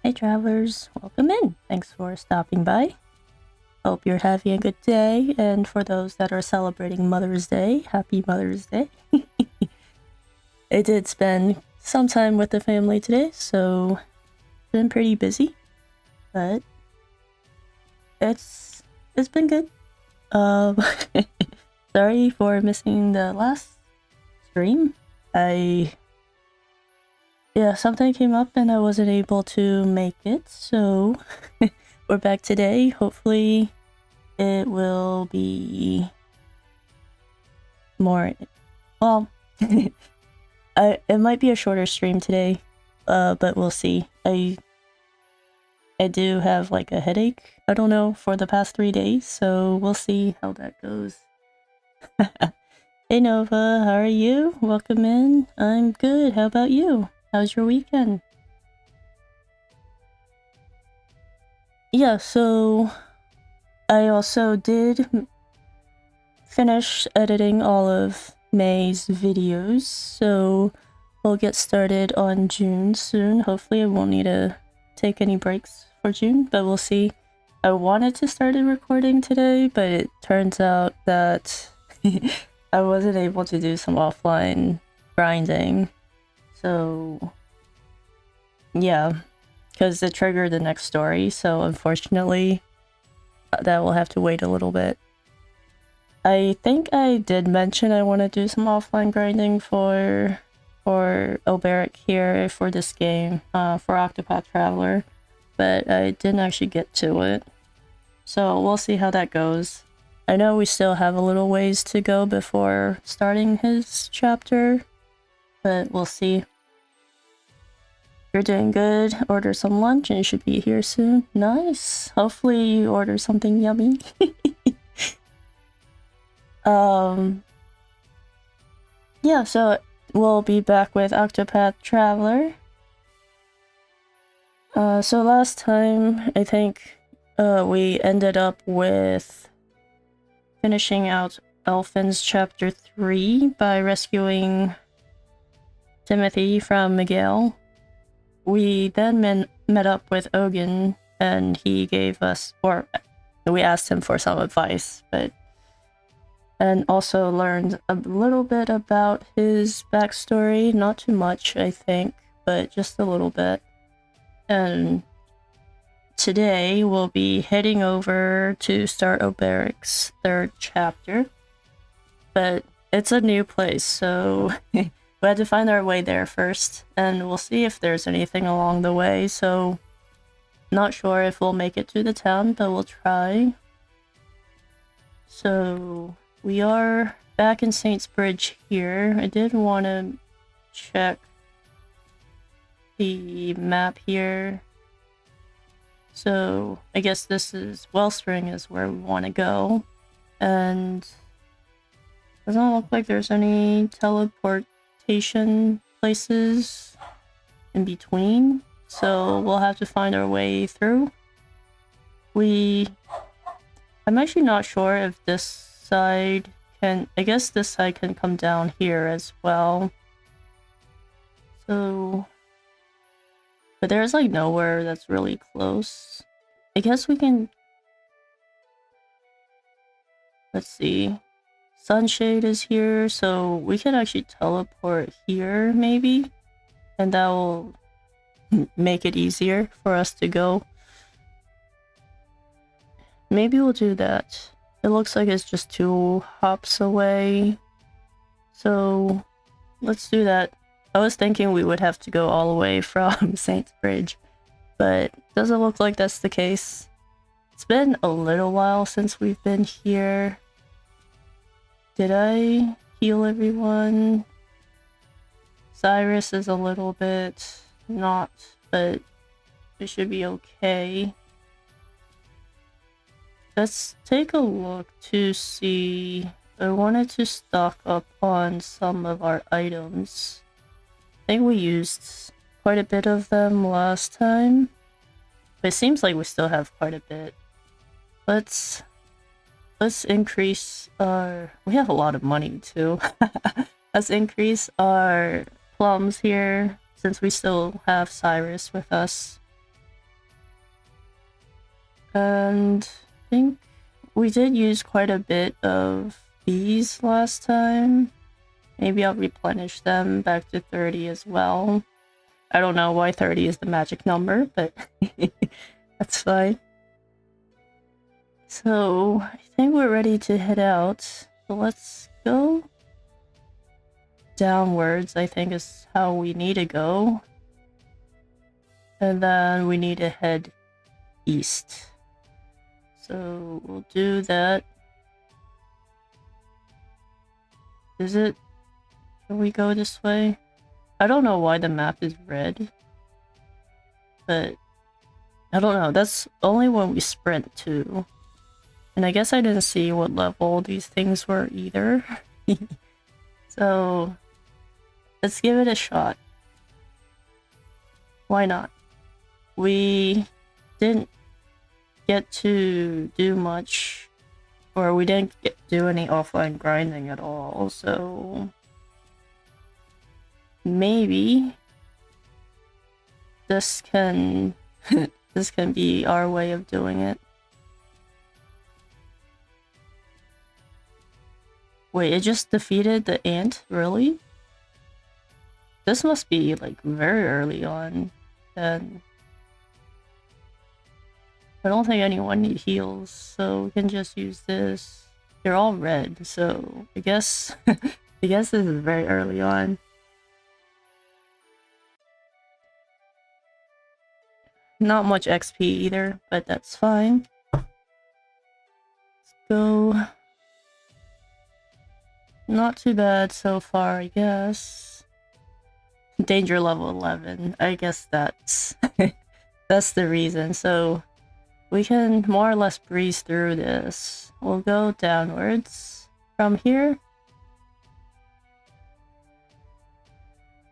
Hey travelers, welcome in. Thanks for stopping by. Hope you're having a good day, and for those that are celebrating Mother's Day, happy Mother's Day. I did spend some time with the family today, so been pretty busy, but it's been good. Sorry for missing the last stream. Something came up and I wasn't able to make it, so we're back today. Hopefully it will be more, well, it might be a shorter stream today, but we'll see. I do have like a headache, I don't know, for the past 3 days, so we'll see how that goes. Hey Nova, how are you? Welcome in. I'm good, how about you? How's your weekend? Yeah, so I also did finish editing all of May's videos, so we'll get started on June soon. Hopefully I won't need to take any breaks for June, but we'll see. I wanted to start a recording today, but it turns out that I wasn't able to do some offline grinding. So yeah, because it triggered the next story, so unfortunately that will have to wait a little bit. I think I did mention I want to do some offline grinding for Olberic here for this game, for Octopath Traveler, but I didn't actually get to it. So we'll see how that goes. I know we still have a little ways to go before starting his chapter, but we'll see. You're doing good. Order some lunch and you should be here soon. Nice. Hopefully you order something yummy. Yeah, so we'll be back with Octopath Traveler. So last time, I think we ended up with finishing out Elfin's chapter 3 by rescuing Timothy from Miguel. We then met up with Ogun, and he gave us, or we asked him for some advice, and also learned a little bit about his backstory. Not too much, I think, but just a little bit. And today we'll be heading over to start Olberic's 3rd chapter, but it's a new place, so we had to find our way there first, and we'll see if there's anything along the way. So not sure if we'll make it to the town, but we'll try. So we are back in Saint's Bridge here. I did want to check the map here. So I guess this is Wellspring is where we want to go, and doesn't look like there's any teleportation places in between, so we'll have to find our way through. I'm actually not sure if this side can, I guess this side can come down here as well. So, but there's like nowhere that's really close. I guess we can, let's see. Sunshade is here, so we can actually teleport here, maybe? And that will make it easier for us to go. Maybe we'll do that. It looks like it's just 2 hops away. So let's do that. I was thinking we would have to go all the way from Saint's Bridge, but doesn't look like that's the case. It's been a little while since we've been here. Did I heal everyone? Cyrus is a little bit not, but it should be okay. Let's take a look to see. I wanted to stock up on some of our items. I think we used quite a bit of them last time, but it seems like we still have quite a bit. Let's increase our... we have a lot of money too. Let's increase our plums here, since we still have Cyrus with us. And I think we did use quite a bit of bees last time. Maybe I'll replenish them back to 30 as well. I don't know why 30 is the magic number, but that's fine. So, I think we're ready to head out. So let's go downwards, I think is how we need to go. And then we need to head east. So, we'll do that. Is it? Can we go this way? I don't know why the map is red. But I don't know. That's only when we sprint too. And I guess I didn't see what level these things were either. So let's give it a shot. Why not? We didn't get to do much, or we didn't do any offline grinding at all, so maybe this can this can be our way of doing it. Wait, it just defeated the ant? Really? This must be like very early on, and I don't think anyone needs heals, so we can just use this. They're all red, so I guess I guess this is very early on. Not much XP either, but that's fine. Let's go. Not too bad so far, I guess. Danger level 11. I guess that's that's the reason. So we can more or less breeze through this. We'll go downwards from here.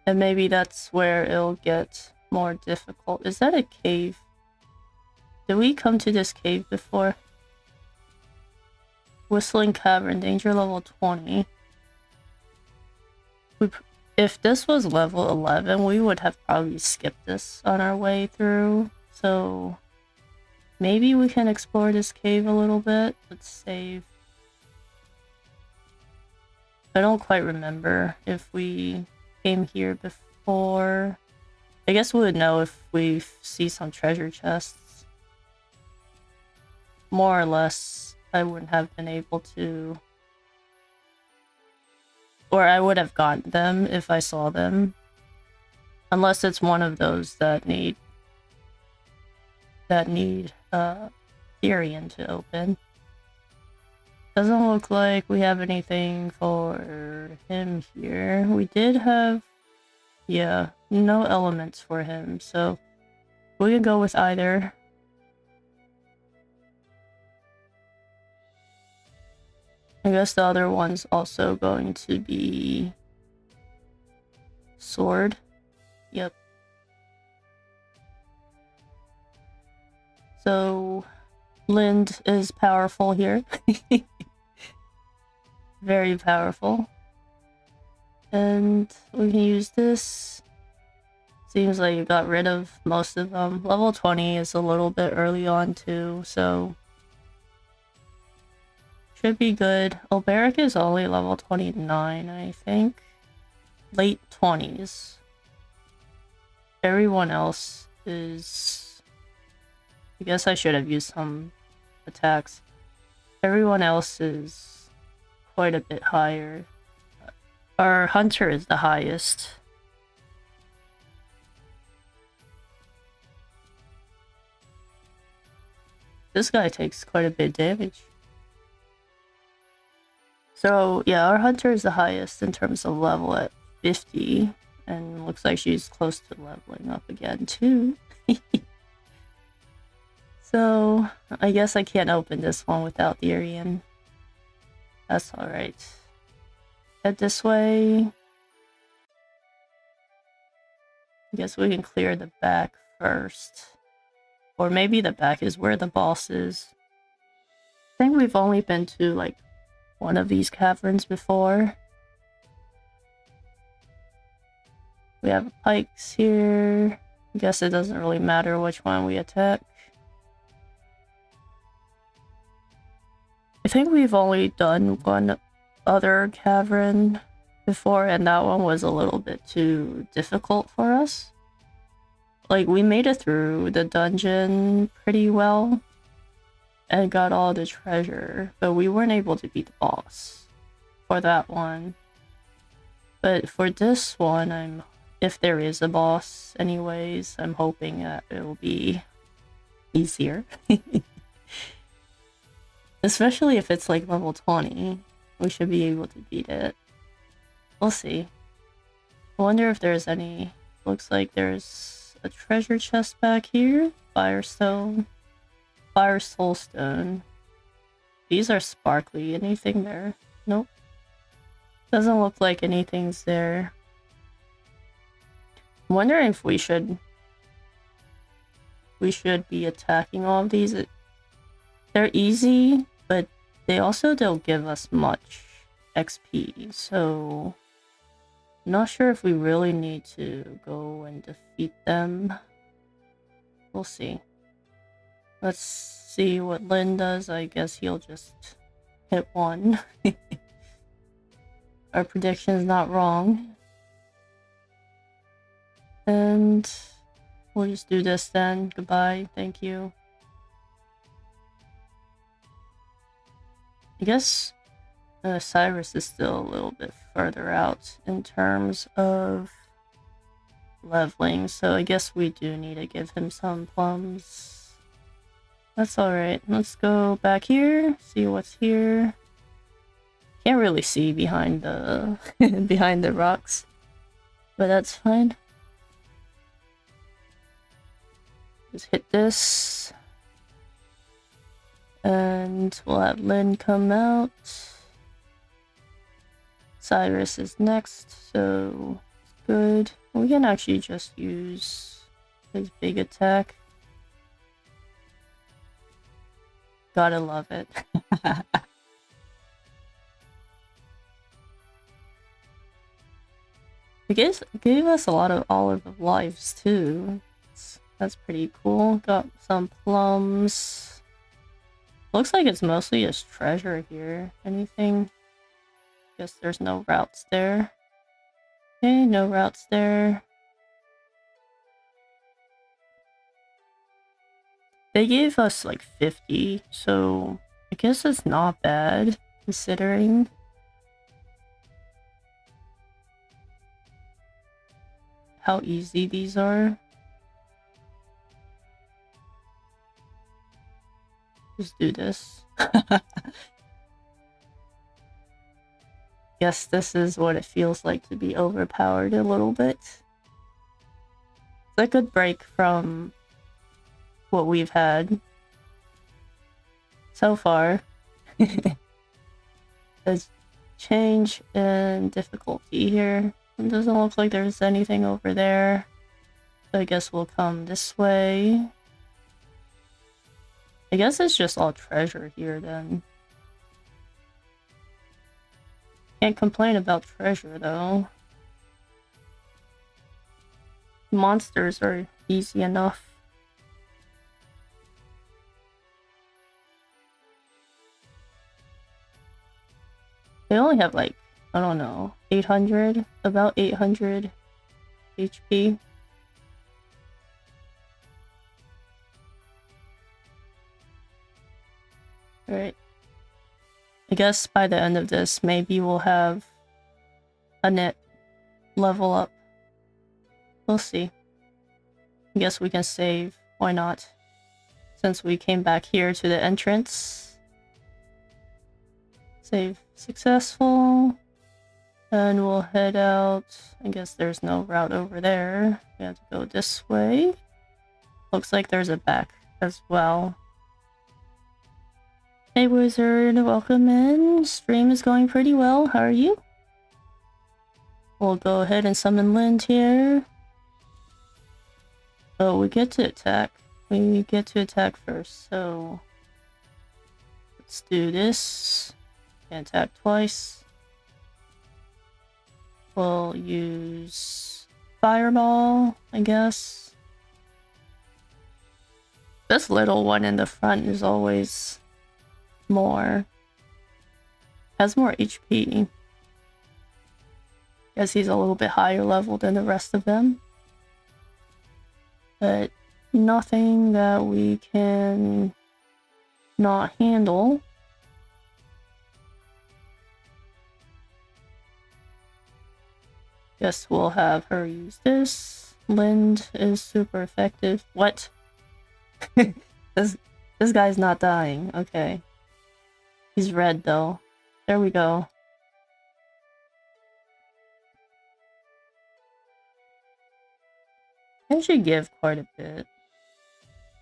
And maybe that's where it'll get more difficult. Is that a cave? Did we come to this cave before? Whistling Cavern, danger level 20. If this was level 11, we would have probably skipped this on our way through. So maybe we can explore this cave a little bit. Let's save. I don't quite remember if we came here before. I guess we would know if we see some treasure chests. More or less, I wouldn't have been able to... Or I would have gotten them if I saw them. Unless it's one of those that need Therian to open. Doesn't look like we have anything for him here. We did have... Yeah, no elements for him, so we can go with either. I guess the other one's also going to be sword. Yep. So Lind is powerful here. Very powerful. And we can use this. Seems like you got rid of most of them. Level 20 is a little bit early on too, so should be good. Olberic is only level 29, I think. Late 20s. Everyone else is... I guess I should have used some attacks. Everyone else is quite a bit higher. Our hunter is the highest. This guy takes quite a bit of damage. So yeah, our hunter is the highest in terms of level at 50. And looks like she's close to leveling up again too. So I guess I can't open this one without Therian. That's alright. Head this way. I guess we can clear the back first. Or maybe the back is where the boss is. I think we've only been to like one of these caverns before. We have pikes here. I guess it doesn't really matter which one we attack. I think we've only done one other cavern before, and that one was a little bit too difficult for us. Like, we made it through the dungeon pretty well and got all the treasure, but we weren't able to beat the boss for that one. But for this one, if there is a boss anyways, I'm hoping that it'll be easier. Especially if it's like level 20, we should be able to beat it. We'll see. I wonder if there's any... Looks like there's a treasure chest back here. Firestone. Fire soul stone. These are sparkly. Anything there? Nope. Doesn't look like anything's there. I'm wondering if we should be attacking all of these. They're easy, but they also don't give us much XP, so I'm not sure if we really need to go and defeat them. We'll see. Let's see what Lynn does. I guess he'll just hit one. Our prediction's not wrong. And we'll just do this then. Goodbye. Thank you. I guess Cyrus is still a little bit further out in terms of leveling, so I guess we do need to give him some plums. That's alright. Let's go back here, see what's here. Can't really see behind the behind the rocks, but that's fine. Just hit this. And we'll have Lynn come out. Cyrus is next, so it's good. We can actually just use his big attack. Gotta love it. It gave us a lot of olive lives too. That's pretty cool. Got some plums. Looks like it's mostly just treasure here. Anything? Guess there's no routes there. Okay, no routes there. They gave us like 50, so I guess it's not bad considering. How easy these are. Just do this. Guess this is what it feels like to be overpowered a little bit. It's a good break from what we've had so far. There's change in difficulty here. It doesn't look like there's anything over there. So I guess we'll come this way. I guess it's just all treasure here then. Can't complain about treasure though. Monsters are easy enough. They only have like, I don't know, 800? About 800 HP. Alright. I guess by the end of this, maybe we'll have a net level up. We'll see. I guess we can save. Why not? Since we came back here to the entrance. Save successful. And we'll head out. I guess there's no route over there. We have to go this way. Looks like there's a back as well. Hey Wizard, welcome in. Stream is going pretty well. How are you? We'll go ahead and summon Lind here. Oh, we get to attack. We get to attack first, so let's do this. Can attack twice. We'll use Fireball, I guess. This little one in the front is always more Has more HP. Guess he's a little bit higher level than the rest of them. But nothing that we can not handle. Guess we'll have her use this. Lind is super effective. What? This guy's not dying. Okay. He's red though. There we go. I should give quite a bit.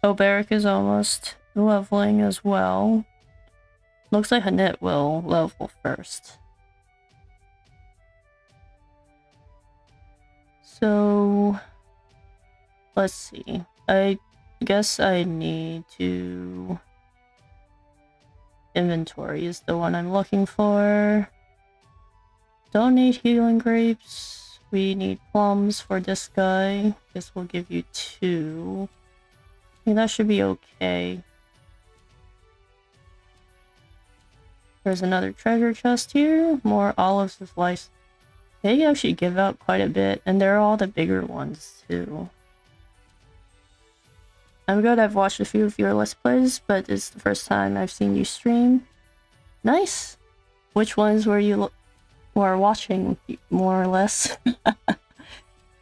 Olberic is almost leveling as well. Looks like Hanit will level first. So let's see. I guess I need to... Inventory is the one I'm looking for. Don't need healing grapes. We need plums for this guy. Guess we'll give you 2. I think that should be okay. There's another treasure chest here. More olives with lice. They actually give out quite a bit, and they're all the bigger ones too. I'm good, I've watched a few of your Let's Plays, but it's the first time I've seen you stream. Nice! Which ones were you watching, more or less?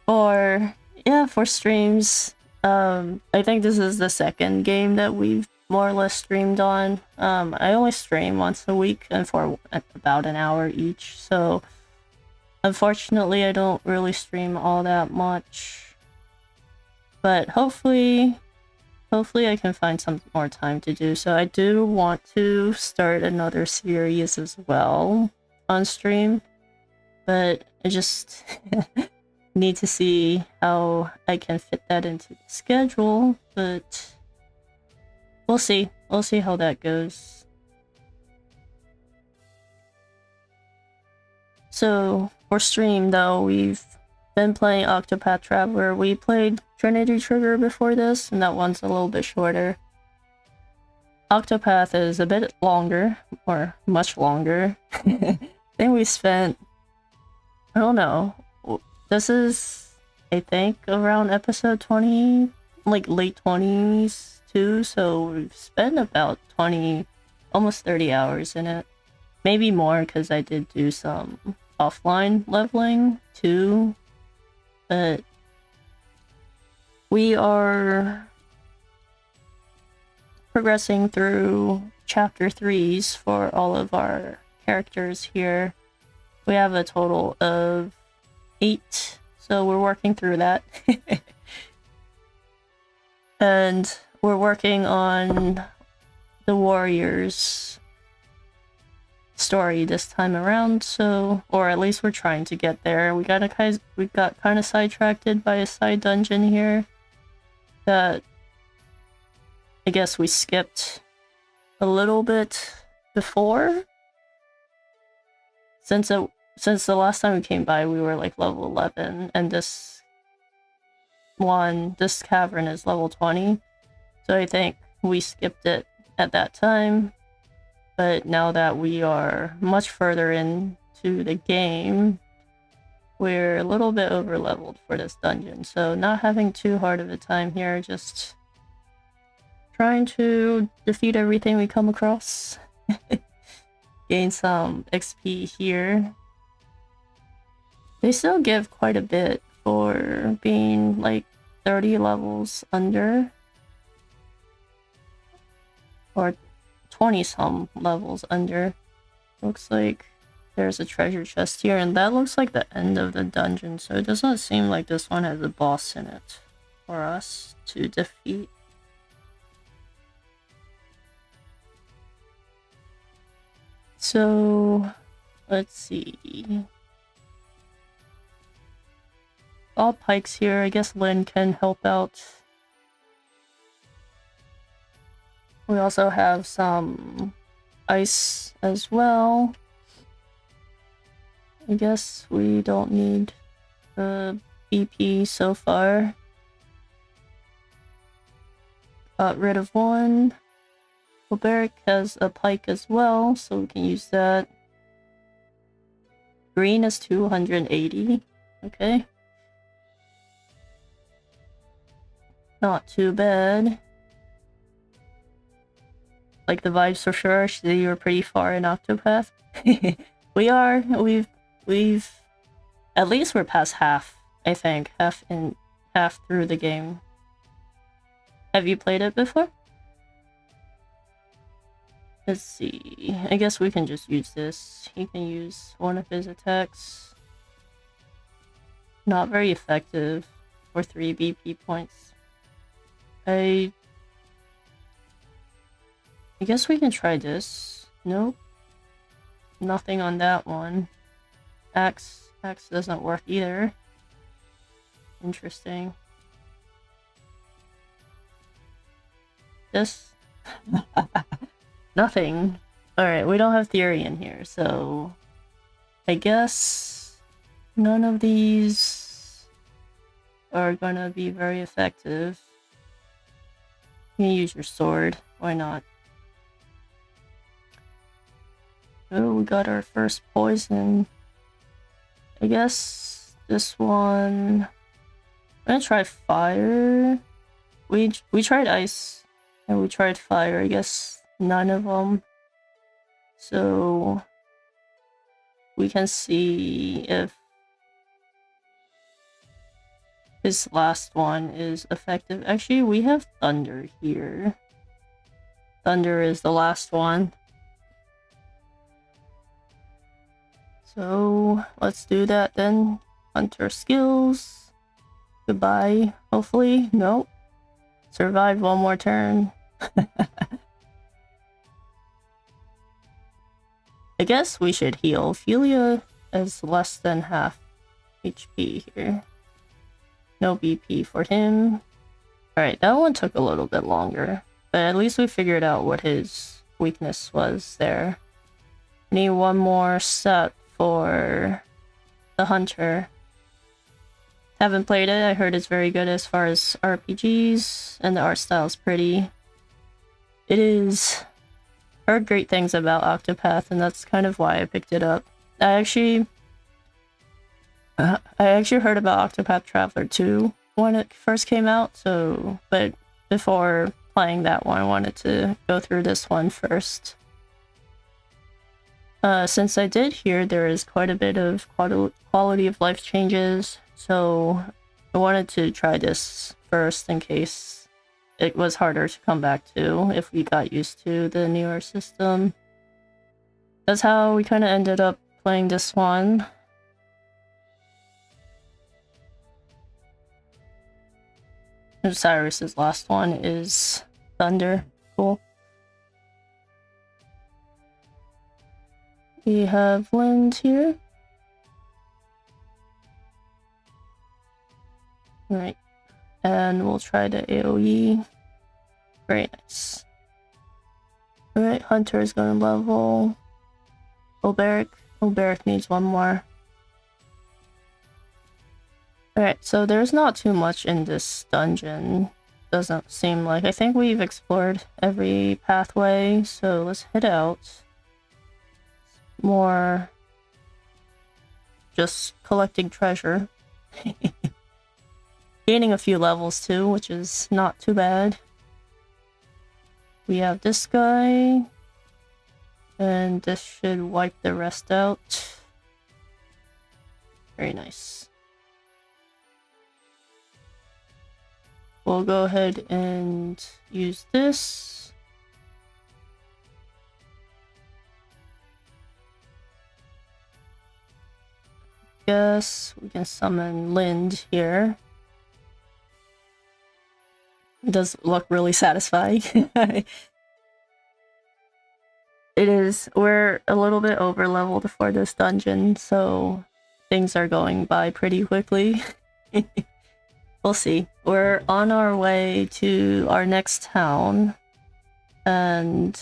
Or, yeah, for streams. I think this is the second game that we've more or less streamed on. I only stream once a week, and for about an hour each, so... Unfortunately, I don't really stream all that much. But hopefully I can find some more time to do so. I do want to start another series as well on stream, but I just need to see how I can fit that into the schedule, but we'll see. We'll see how that goes. So, for stream though, we've been playing Octopath Traveler. We played Trinity Trigger before this, and that one's a little bit shorter. Octopath is a bit longer, or much longer. I think we spent, I don't know, this is, I think, around episode 20, like late 20s too, so we've spent about 20, almost 30 hours in it. Maybe more, because I did do some offline leveling too, but we are progressing through chapter 3s for all of our characters here. We have a total of 8, so we're working through that. And we're working on the warriors story this time around, so, or at least we're trying to get there. We got kind of sidetracked by a side dungeon here that I guess we skipped a little bit before. Since the last time we came by, we were like level 11, and this cavern is level 20, so I think we skipped it at that time. But now that we are much further into the game, we're a little bit over leveled for this dungeon, so not having too hard of a time here, just trying to defeat everything we come across. Gain some XP here. They still give quite a bit for being like 30 levels under, or 20-some levels under. Looks like there's a treasure chest here, and that looks like the end of the dungeon, so it doesn't seem like this one has a boss in it for us to defeat. So, let's see. All pikes here. I guess Lynn can help out. We also have some ice as well. I guess we don't need the BP so far. Got rid of one. Olberic has a pike as well, so we can use that. Green is 280. Okay. Not too bad. Like the vibes for sure. You were pretty far in Octopath. We are. We've at least we're past half, I think. Half through the game. Have you played it before? Let's see. I guess we can just use this. He can use one of his attacks. Not very effective for 3 BP points. I guess we can try this. Nope. Nothing on that one. Axe doesn't work either. Interesting. This? Nothing. Alright, we don't have theory in here, so I guess none of these are gonna be very effective. You can use your sword. Why not? Oh, we got our first poison. I guess this one... I'm gonna try fire. We tried ice and we tried fire. I guess none of them. So we can see if this last one is effective. Actually, we have thunder here. Thunder is the last one. So let's do that then. Hunter skills. Goodbye. Hopefully. Nope. Survive one more turn. I guess we should heal. Ophelia is less than half HP here. No BP for him. Alright, that one took a little bit longer. But at least we figured out what his weakness was there. Need one more set for the Hunter. Haven't played it. I heard it's very good as far as RPGs, and the art style is pretty. It is. Heard great things about Octopath, and that's kind of why I picked it up. I actually heard about Octopath Traveler 2 when it first came out, so but before playing that one, I wanted to go through this one first. Since I did hear there is quite a bit of quality of life changes, so I wanted to try this first in case it was harder to come back to if we got used to the newer system. That's how we kind of ended up playing this one. Cyrus's last one is Thunder. Cool. We have Wind here. Right. And we'll try the AoE. Very nice. Alright, Hunter is gonna level. Olberic. Olberic needs one more. Alright, so there's not too much in this dungeon. Doesn't seem like. I think we've explored every pathway, so let's head out. More just collecting treasure. Gaining a few levels too, which is not too bad. We have this guy, and this should wipe the rest out. Very nice. We'll go ahead and use this. Guess we can summon Lind here. It does look really satisfying. It is. We're a little bit over leveled for this dungeon, so things are going by pretty quickly. We'll see. We're on our way to our next town, and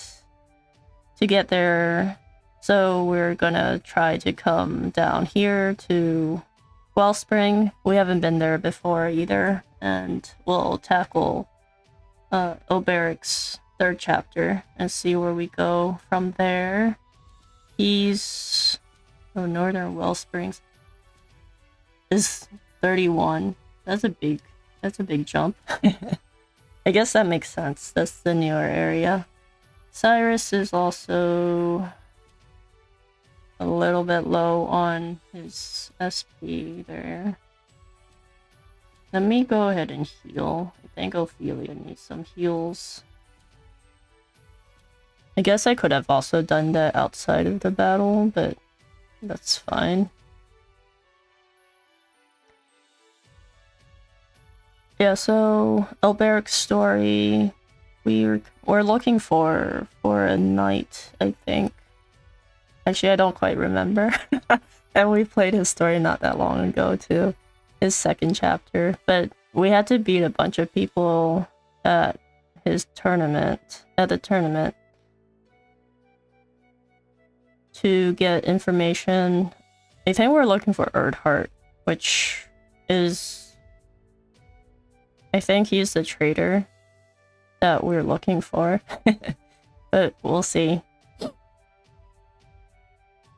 to get there, so we're gonna try to come down here to Wellspring. We haven't been there before either, and we'll tackle Olberic's third chapter and see where we go from there. He's Oh, Northern Wellsprings is 31. That's a big jump. I guess that makes sense. That's the newer area. Cyrus is also a little bit low on his SP there. Let me go ahead and heal. I think Ophelia needs some heals. I guess I could have also done that outside of the battle, but that's fine. Yeah, so Olberic's story, we're looking for a knight, I think. Actually, I don't quite remember. And we played his story not that long ago too. His second chapter. But we had to beat a bunch of people at the tournament to get information. I think we're looking for Erdhart, which is, I think he's the traitor that we're looking for. But we'll see.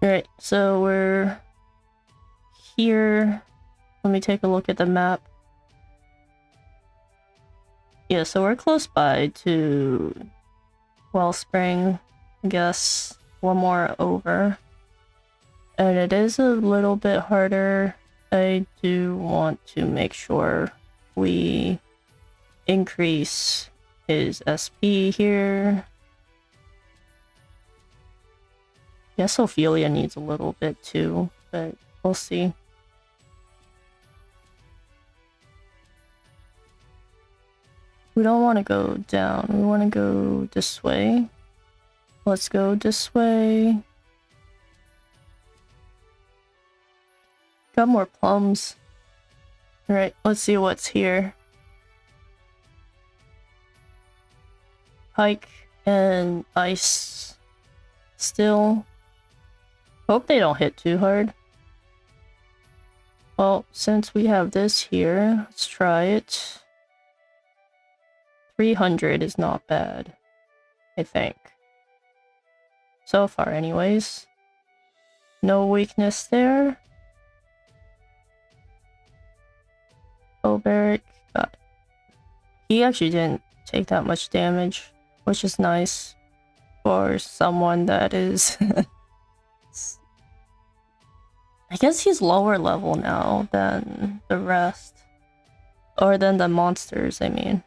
Alright, so we're here. Let me take a look at the map. Yeah, so we're close by to Wellspring, I guess. One more over. And it is a little bit harder. I do want to make sure we increase his SP here. Yes, Ophelia needs a little bit too, but we'll see. We don't want to go down. We want to go this way. Let's go this way. Got more plums. Alright, let's see what's here. Pike and ice. Still. Hope they don't hit too hard. Well, since we have this here, let's try it. 300 is not bad, I think. So far, anyways. No weakness there. Olberic got it. He actually didn't take that much damage, which is nice for someone that is... I guess he's lower level now than the rest. Or than the monsters, I mean.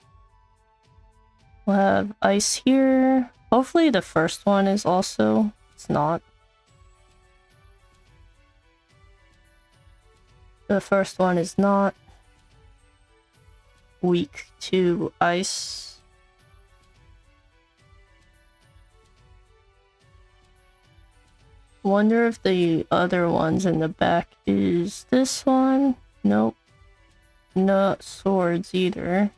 We'll have ice here. Hopefully the first one is also... It's not. The first one is not weak to ice. Wonder if the other ones in the back is this one? Nope. Not swords either.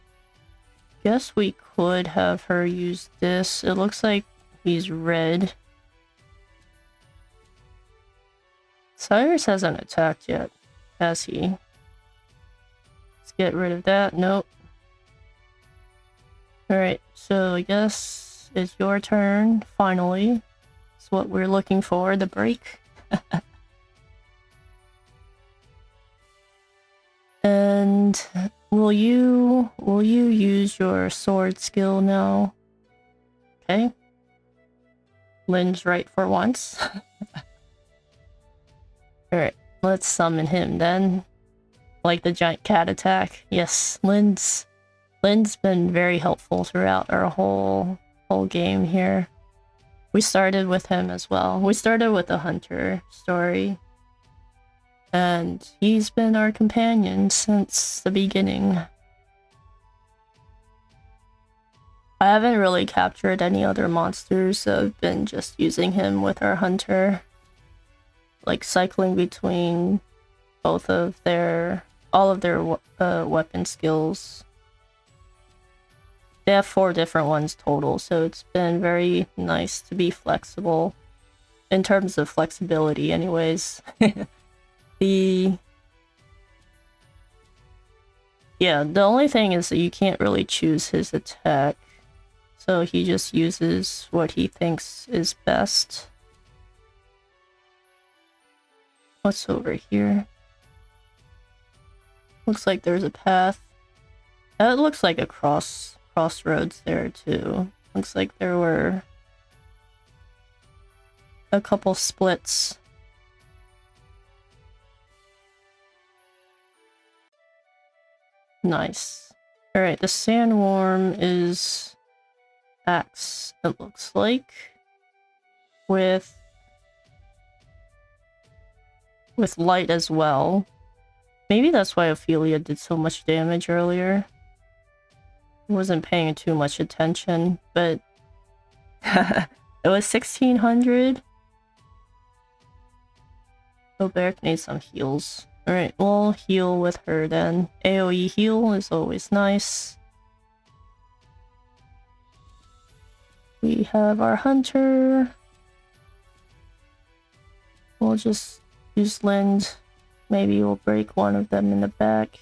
Guess we could have her use this. It looks like he's red. Cyrus hasn't attacked yet, has he? Let's get rid of that. Nope. Alright, so I guess it's your turn, finally. It's what we're looking for, the break. And will you use your sword skill now? Okay. Lynn's right for once. Alright, let's summon him then. Like the giant cat attack. Yes, Lynn's been very helpful throughout our whole game here. We started with him as well. We started with the hunter story. And he's been our companion since the beginning. I haven't really captured any other monsters, so I've been just using him with our hunter. Like cycling between both of all of their weapon skills. They have 4 different ones total, so it's been very nice to be flexible. In terms of flexibility, anyways. The only thing is that you can't really choose his attack. So he just uses what he thinks is best. What's over here? Looks like there's a path. It looks like a crossroads there too. Looks like there were a couple splits. Nice. Alright, the sandworm is axe, it looks like. With light as well. Maybe that's why Ophelia did so much damage earlier. I wasn't paying too much attention, but it was 1600. Olberic needs some heals. Alright, we'll heal with her then. AoE heal is always nice. We have our hunter. We'll just use Lind. Maybe we'll break one of them in the back.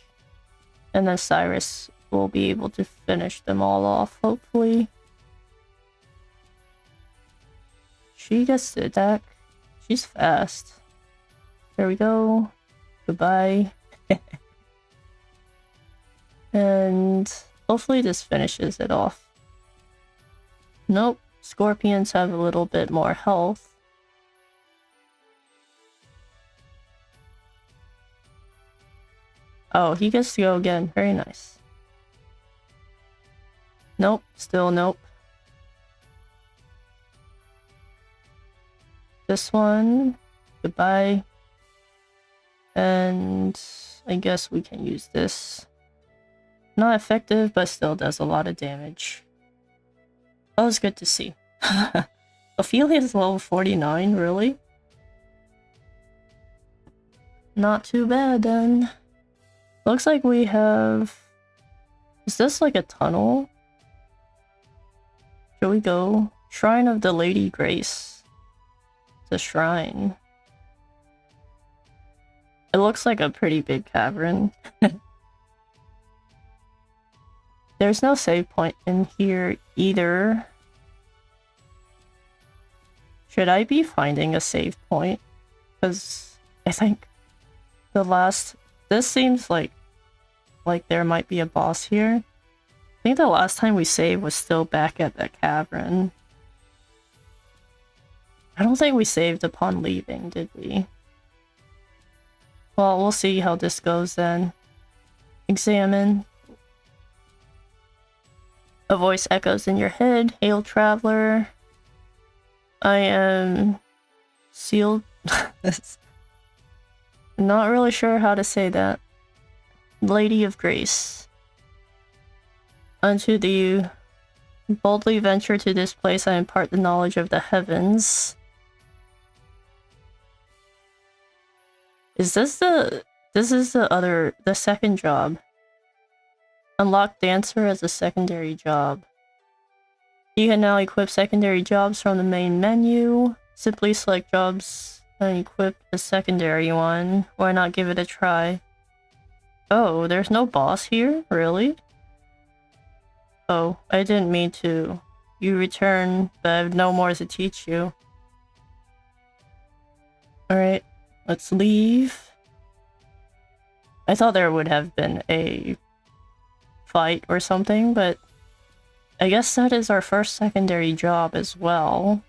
And then Cyrus will be able to finish them all off, hopefully. She gets to attack. She's fast. There we go. Goodbye. And hopefully this finishes it off. Nope. Scorpions have a little bit more health. Oh, he gets to go again. Very nice. Nope. Still nope. This one. Goodbye. And I guess we can use this. Not effective, but still does a lot of damage. That was good to see. Ophelia's level 49, really? Not too bad then. Looks like we have... Is this like a tunnel? Should we go? Shrine of the Lady Grace. It's a shrine. It looks like a pretty big cavern. There's no save point in here either. Should I be finding a save point? Because I think the last... This seems like there might be a boss here. I think the last time we saved was still back at the cavern. I don't think we saved upon leaving, did we? Well, we'll see how this goes then. Examine. A voice echoes in your head. Hail, traveler. I am sealed. Not really sure how to say that. Lady of Grace. Unto thee boldly venture to this place, I impart the knowledge of the heavens. Is this the... This is the second job. Unlock Dancer as a secondary job. You can now equip secondary jobs from the main menu. Simply select jobs and equip a secondary one. Why not give it a try? Oh, there's no boss here? Really? Oh, I didn't mean to. You return, but I have no more to teach you. Alright, let's leave. I thought there would have been a fight or something, but I guess that is our first secondary job as well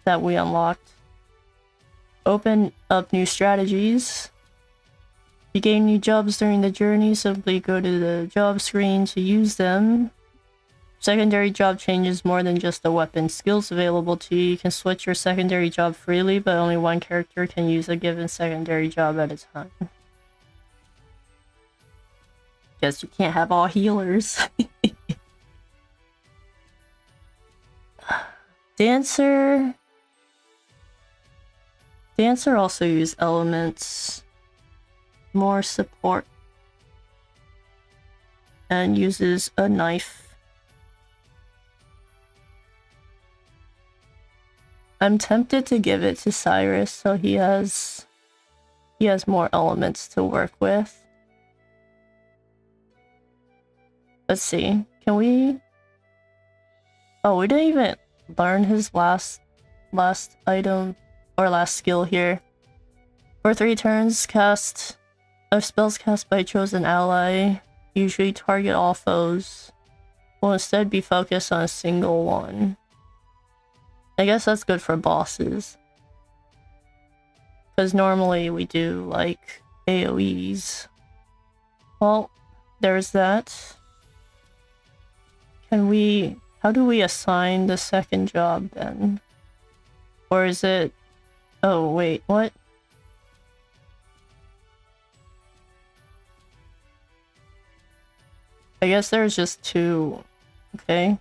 that we unlocked. Open up new strategies. You gain new jobs during the journey, simply go to the job screen to use them. Secondary job changes more than just the weapon skills available to you. You can switch your secondary job freely, but only one character can use a given secondary job at a time. Guess you can't have all healers. Dancer also uses elements. More support. And uses a knife. I'm tempted to give it to Cyrus so he has more elements to work with. Let's see. Can we... Oh, we didn't even learn his last item or last skill here. For 3 turns, cast of spells cast by a chosen ally, usually target all foes, will instead be focused on a single one. I guess that's good for bosses. Because normally we do, like, AoEs. Well, there's that. Can we... How do we assign the second job, then? Or is it... Oh, wait, what? I guess there's just 2. Okay.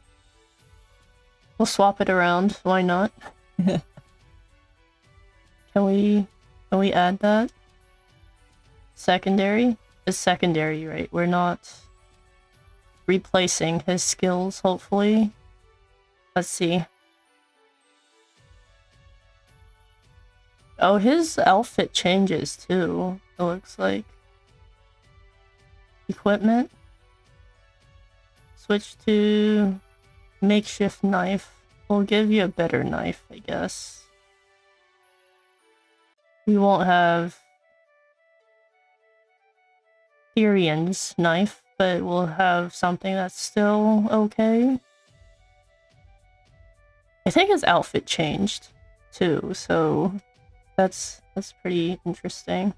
We'll swap it around. Why not? Can we add that? Secondary? It's secondary, right? We're not replacing his skills, hopefully. Let's see. Oh, his outfit changes too, it looks like. Equipment. Switch to makeshift knife. We'll give you a better knife, I guess. We won't have Tyrion's knife, but we'll have something that's still okay. I think his outfit changed too, so that's pretty interesting.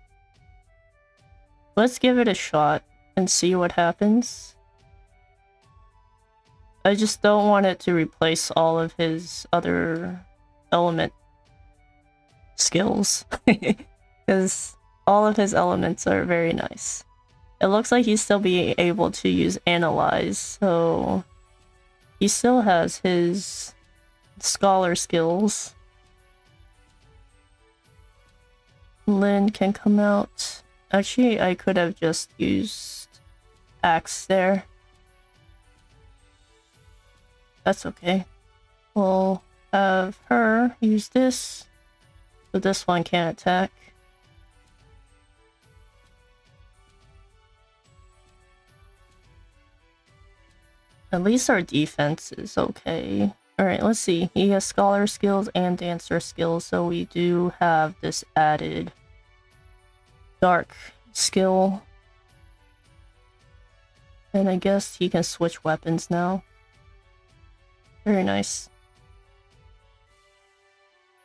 Let's give it a shot and see what happens. I just don't want it to replace all of his other element skills, because all of his elements are very nice. It looks like he's still being able to use Analyze, so he still has his scholar skills. Lynn can come out. Actually, I could have just used Axe there. That's okay. We'll have her use this, so this one can't attack. At least our defense is okay. Alright, let's see. He has scholar skills and dancer skills, so we do have this added dark skill. And I guess he can switch weapons now. Very nice.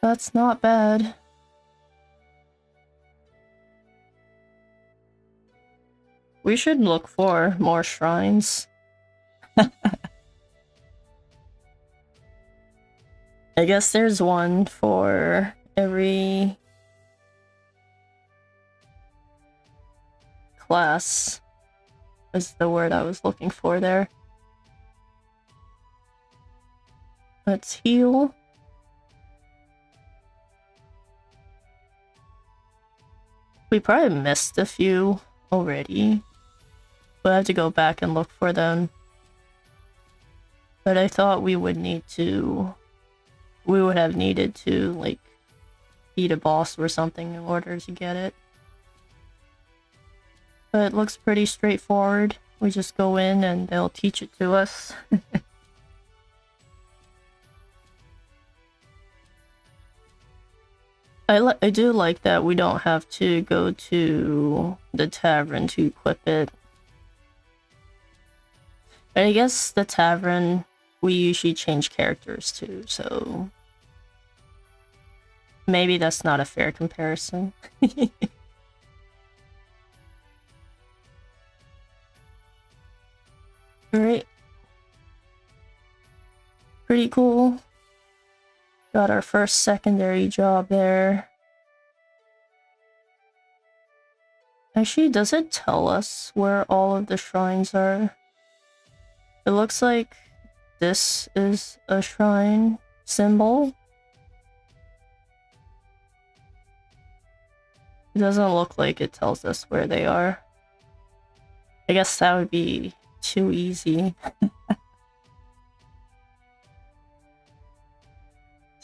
That's not bad. We should look for more shrines. I guess there's one for every class, is the word I was looking for there. Let's heal. We probably missed a few already. We'll have to go back and look for them. But I thought we would need to... We would have needed to, like, beat a boss or something in order to get it. But it looks pretty straightforward. We just go in and they'll teach it to us. I do like that we don't have to go to the tavern to equip it. But I guess the tavern, we usually change characters too, so... Maybe that's not a fair comparison. Alright. Pretty cool. Got our first secondary job there. Actually, does it tell us where all of the shrines are? It looks like this is a shrine symbol. It doesn't look like it tells us where they are. I guess that would be too easy.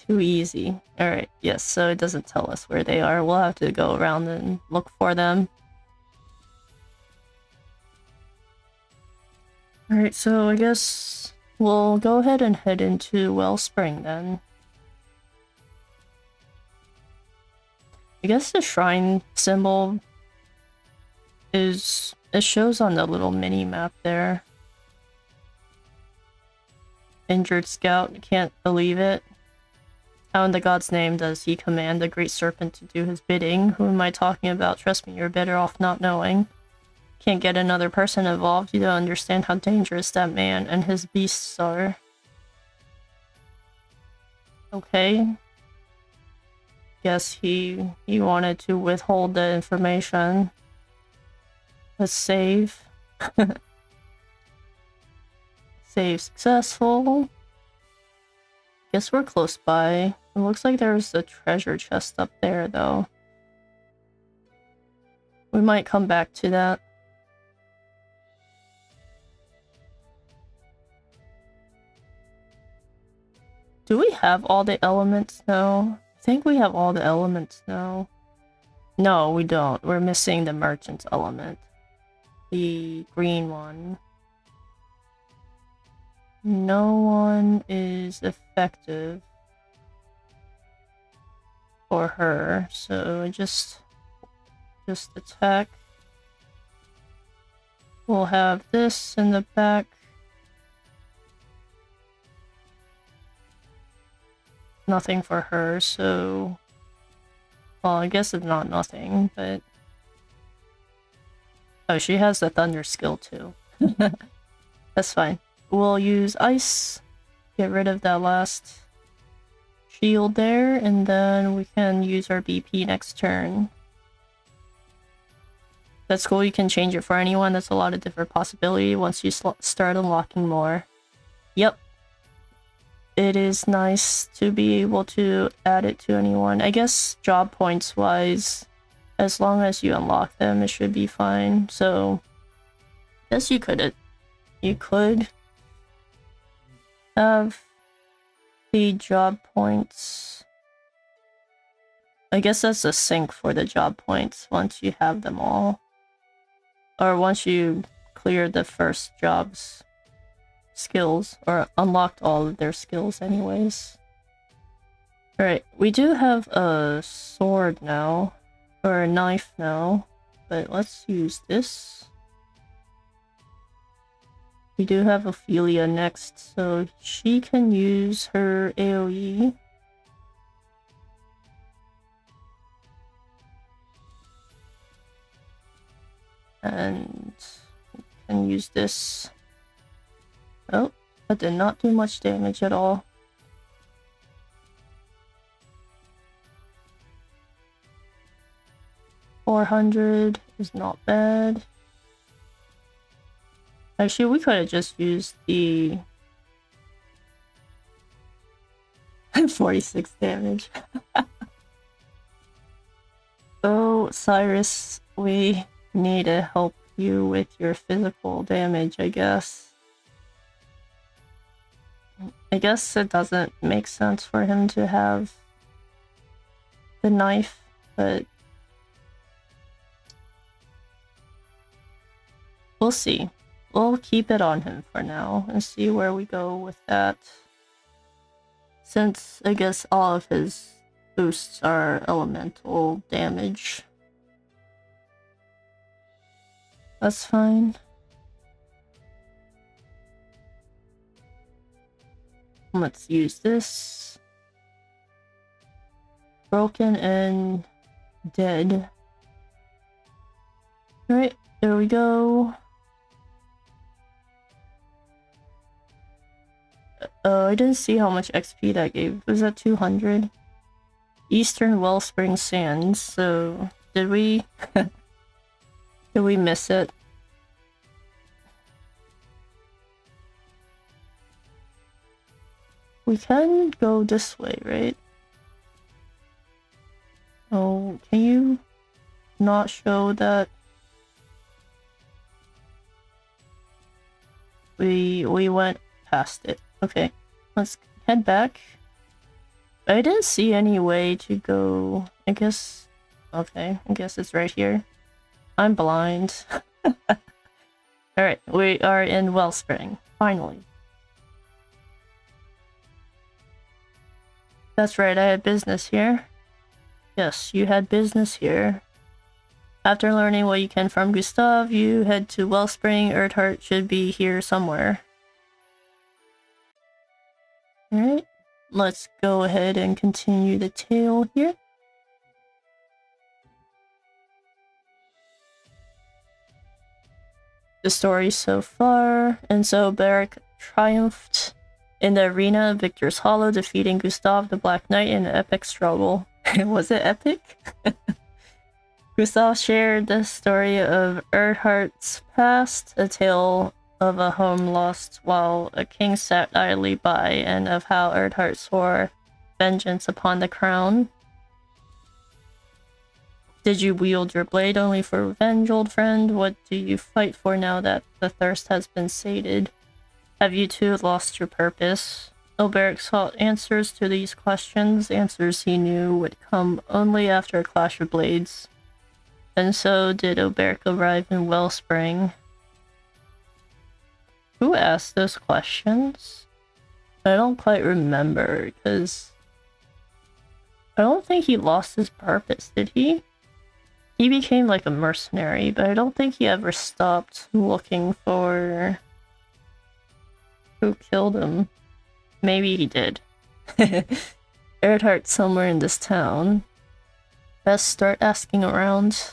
Too easy. Alright, yes, so it doesn't tell us where they are. We'll have to go around and look for them. Alright, so I guess we'll go ahead and head into Wellspring then. I guess the shrine symbol is... it shows on the little mini map there. Injured scout, can't believe it. How in the god's name does he command the great serpent to do his bidding? Who am I talking about? Trust me, you're better off not knowing. Can't get another person involved. You don't understand how dangerous that man and his beasts are. Okay. Guess he wanted to withhold the information. Let's save. Save successful. Guess we're close by. It looks like there's a treasure chest up there, though. We might come back to that. Do we have all the elements now? I think we have all the elements now. No, we don't. We're missing the merchant's element. The green one. No one is effective for her, so just attack. We'll have this in the back. Nothing for her, so... well, I guess it's not nothing, but... oh, she has the thunder skill too. That's fine. We'll use ice, get rid of that last shield there, and then we can use our BP next turn. That's cool, you can change it for anyone. That's a lot of different possibility once you start unlocking more. Yep. It is nice to be able to add it to anyone. I guess job points wise, as long as you unlock them, it should be fine. So, I guess you could have the job points. I guess that's a sync for the job points once you have them all. Or once you clear the first job's skills, or unlocked all of their skills anyways. Alright, we do have a sword now, or a knife now, but let's use this. We do have Ophelia next, so she can use her AoE. And we can use this. Oh, that did not do much damage at all. $400 is not bad. Actually, we could have just used the 46 damage. Oh, Cyrus, we need to help you with your physical damage, I guess. I guess it doesn't make sense for him to have the knife, but we'll see. We'll keep it on him for now and see where we go with that. Since I guess all of his boosts are elemental damage. That's fine. Let's use this. Broken and dead. Alright, there we go. I didn't see how much XP that gave. Was that 200? Eastern Wellspring Sands, so did we did we miss it? We can go this way, right? Oh, can you not show that we went past it? Okay, let's head back. I didn't see any way to go. I guess... okay, I guess it's right here. I'm blind. Alright, we are in Wellspring, finally. That's right, I had business here. Yes, you had business here. After learning what you can from Gustav, you head to Wellspring. Erdhart should be here somewhere. Alright, let's go ahead and continue the tale here. The story so far, and so Olberic triumphed in the arena of Victor's Hollow, defeating Gustav the Black Knight in an epic struggle. Was it epic? Gustav shared the story of Erdhart's past, a tale of a home lost while a king sat idly by, and of how Erdhart swore vengeance upon the crown. Did you wield your blade only for revenge, old friend? What do you fight for now that the thirst has been sated? Have you too lost your purpose? Olberic sought answers to these questions, answers he knew would come only after a clash of blades. And so did Olberic arrive in Wellspring. Who asked those questions? I don't quite remember, because I don't think he lost his purpose, did he? He became like a mercenary, but I don't think he ever stopped looking for who killed him. Maybe he did. Erdhart's somewhere in this town. Best start asking around.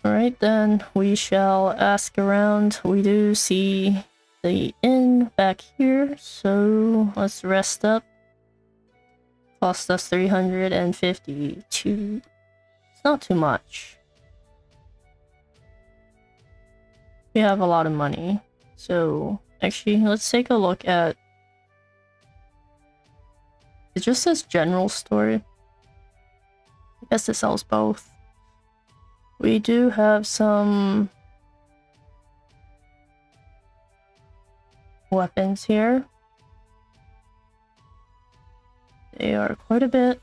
Alright then, we shall ask around. We do see the inn back here, so let's rest up. Cost us 352. It's not too much. We have a lot of money. So, actually, let's take a look at... It just says general store. I guess it sells both. We do have some weapons here. They are quite a bit.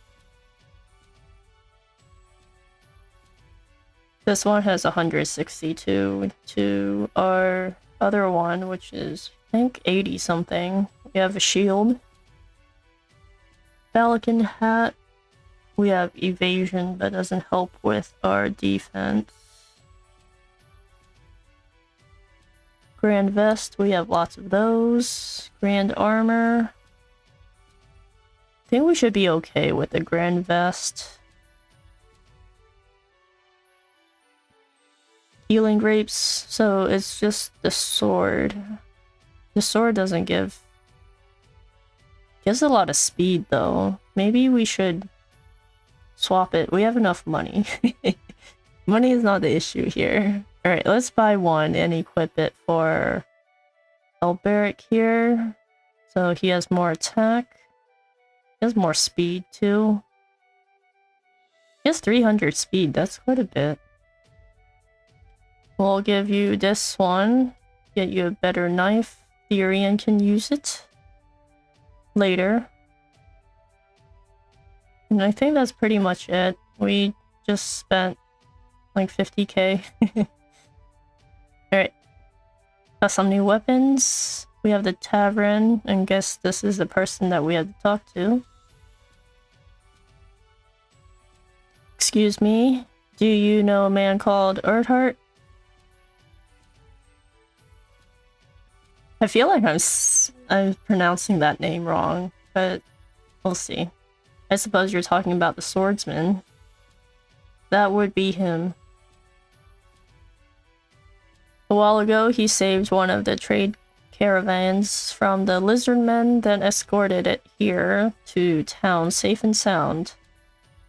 This one has 162 to our other one, which is, I think, 80 something. We have a shield. Pelican hat. We have evasion, but doesn't help with our defense. Grand vest, we have lots of those. Grand armor. I think we should be okay with the grand vest. Healing grapes, so it's just the sword. The sword doesn't give... Gives a lot of speed though. Maybe we should swap it. We have enough money. Money is not the issue here. Alright, let's buy one and equip it for Olberic here. So he has more attack. He has more speed too. He has 300 speed, that's quite a bit. We'll give you this one. Get you a better knife. Therian can use it later. And I think that's pretty much it. We just spent like 50k. Alright. Got some new weapons. We have the tavern, and guess this is the person that we had to talk to. Excuse me, do you know a man called Erdhart? I feel like I'm pronouncing that name wrong, but we'll see. I suppose you're talking about the swordsman. That would be him. A while ago, he saved one of the trade caravans from the lizardmen, then escorted it here to town safe and sound.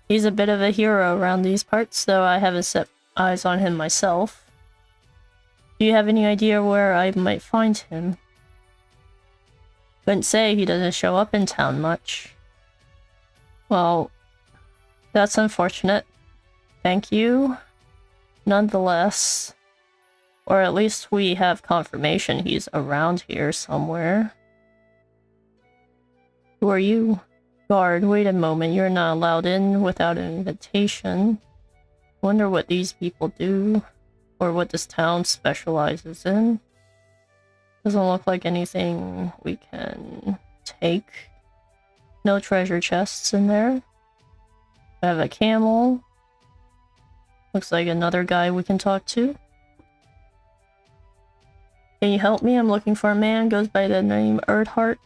He's a bit of a hero around these parts, though I haven't set eyes on him myself. Do you have any idea where I might find him? Couldn't say, he doesn't show up in town much. Well, that's unfortunate. Thank you. Nonetheless. Or at least we have confirmation he's around here somewhere. Who are you? Guard, wait a moment, you're not allowed in without an invitation. Wonder what these people do, or what this town specializes in. Doesn't look like anything we can take. No treasure chests in there. I have a camel. Looks like another guy we can talk to. Can you help me? I'm looking for a man. Goes by the name Erdhart.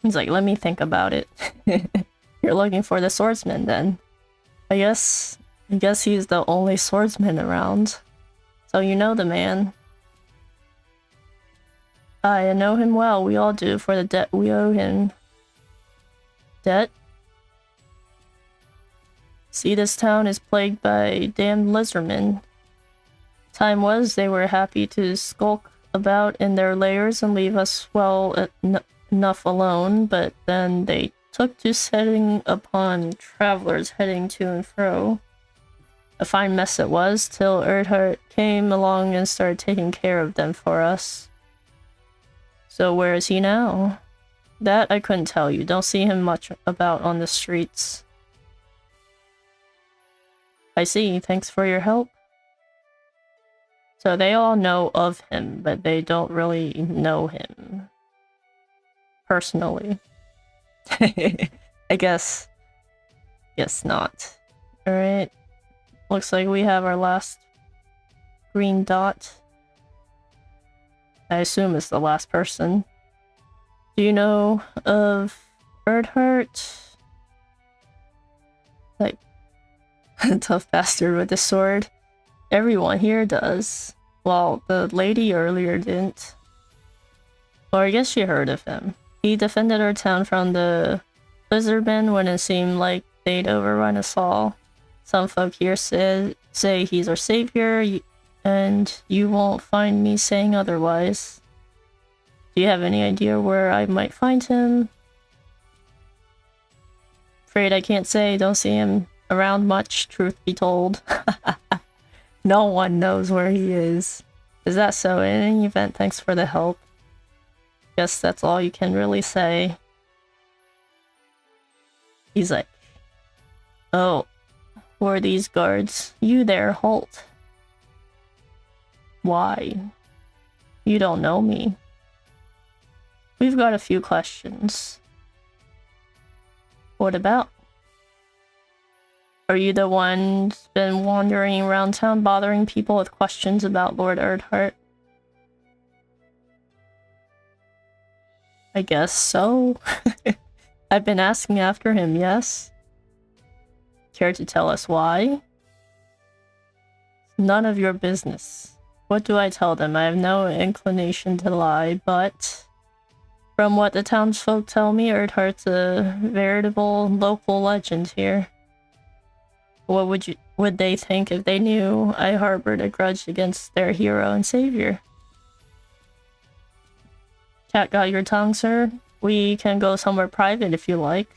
He's like, let me think about it. You're looking for the swordsman then. I guess he's the only swordsman around. So you know the man. I know him well. We all do, for the debt we owe him. Debt? See, this town is plagued by damned lizardmen. Time was they were happy to skulk about in their lairs and leave us well enough alone, but then they took to setting upon travelers heading to and fro. A fine mess it was, till Erdhart came along and started taking care of them for us. So where is he now? That I couldn't tell you. Don't see him much about on the streets. I see. Thanks for your help. So they all know of him, but they don't really know him personally. I guess not. Alright. Looks like we have our last green dot. I assume it's the last person. Do you know of Erdhart? Like, tough bastard with the sword. Everyone here does. Well, the lady earlier didn't. Or I guess she heard of him. He defended our town from the lizardmen when it seemed like they'd overrun us all. Some folk here say he's our savior, and you won't find me saying otherwise. Do you have any idea where I might find him? Afraid I can't say. Don't see him around much, truth be told. No one knows where he is. Is that so? In any event, thanks for the help. Guess that's all you can really say. He's like, oh, who are these guards? You there, halt. Why? You don't know me. We've got a few questions. What about? Are you the one who's been wandering around town bothering people with questions about Lord Erdhart? I guess so. I've been asking after him, yes? Care to tell us why? None of your business. What do I tell them? I have no inclination to lie, but from what the townsfolk tell me, Erdhart's a veritable local legend here. What would they think if they knew I harbored a grudge against their hero and savior? Cat got your tongue, sir? We can go somewhere private if you like.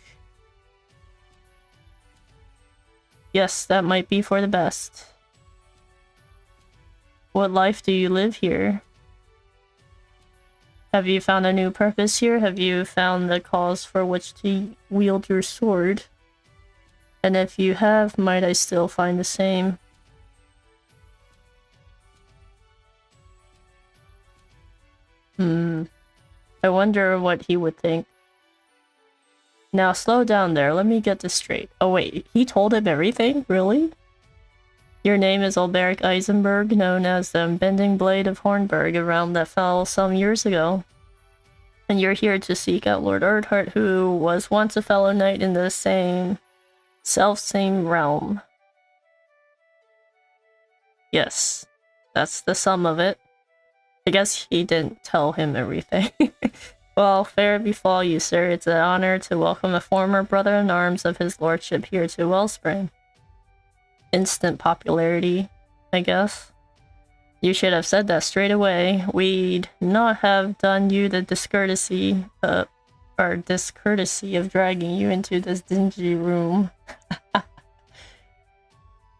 Yes, that might be for the best. What life do you live here? Have you found a new purpose here? Have you found the cause for which to wield your sword? And if you have, might I still find the same? I wonder what he would think. Now slow down there, let me get this straight. Oh wait, he told him everything? Really? Your name is Olberic Eisenberg, known as the Bending Blade of Hornburg, a realm that fell some years ago. And you're here to seek out Lord Erdhart, who was once a fellow knight in the same realm. Yes, that's the sum of it. I guess he didn't tell him everything. Well, fair befall you, sir. It's an honor to welcome a former brother-in-arms of his lordship here to Wellspring. Instant popularity, I guess. You should have said that straight away. We'd not have done you the discourtesy of dragging you into this dingy room.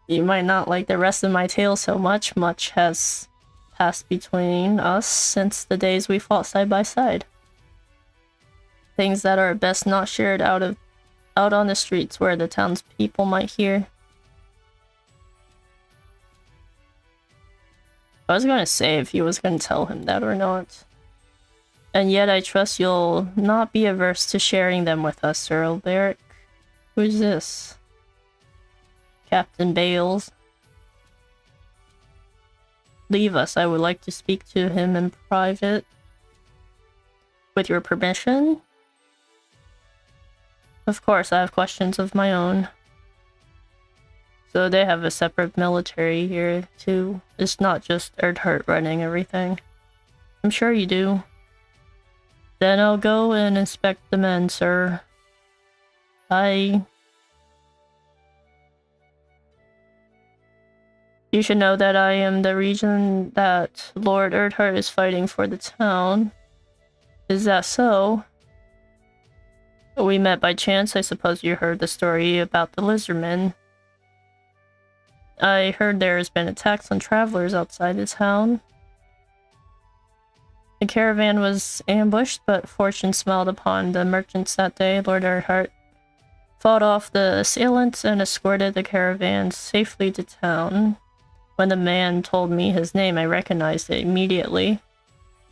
You might not like the rest of my tale so much. Much has passed between us since the days we fought side by side. Things that are best not shared out on the streets where the townspeople might hear. I was gonna say if he was gonna tell him that or not. And yet I trust you'll not be averse to sharing them with us, Sir Olberic. Who's this? Captain Bales. Leave us. I would like to speak to him in private. With your permission? Of course, I have questions of my own. So they have a separate military here, too. It's not just Erdhart running everything. I'm sure you do. Then I'll go and inspect the men, sir. You should know that I am the region that Lord Erdhart is fighting for the town. Is that so? We met by chance. I suppose you heard the story about the lizardmen. I heard there has been attacks on travelers outside the town. The caravan was ambushed, but fortune smiled upon the merchants that day. Lord Erdhart fought off the assailants and escorted the caravan safely to town. When the man told me his name, I recognized it immediately.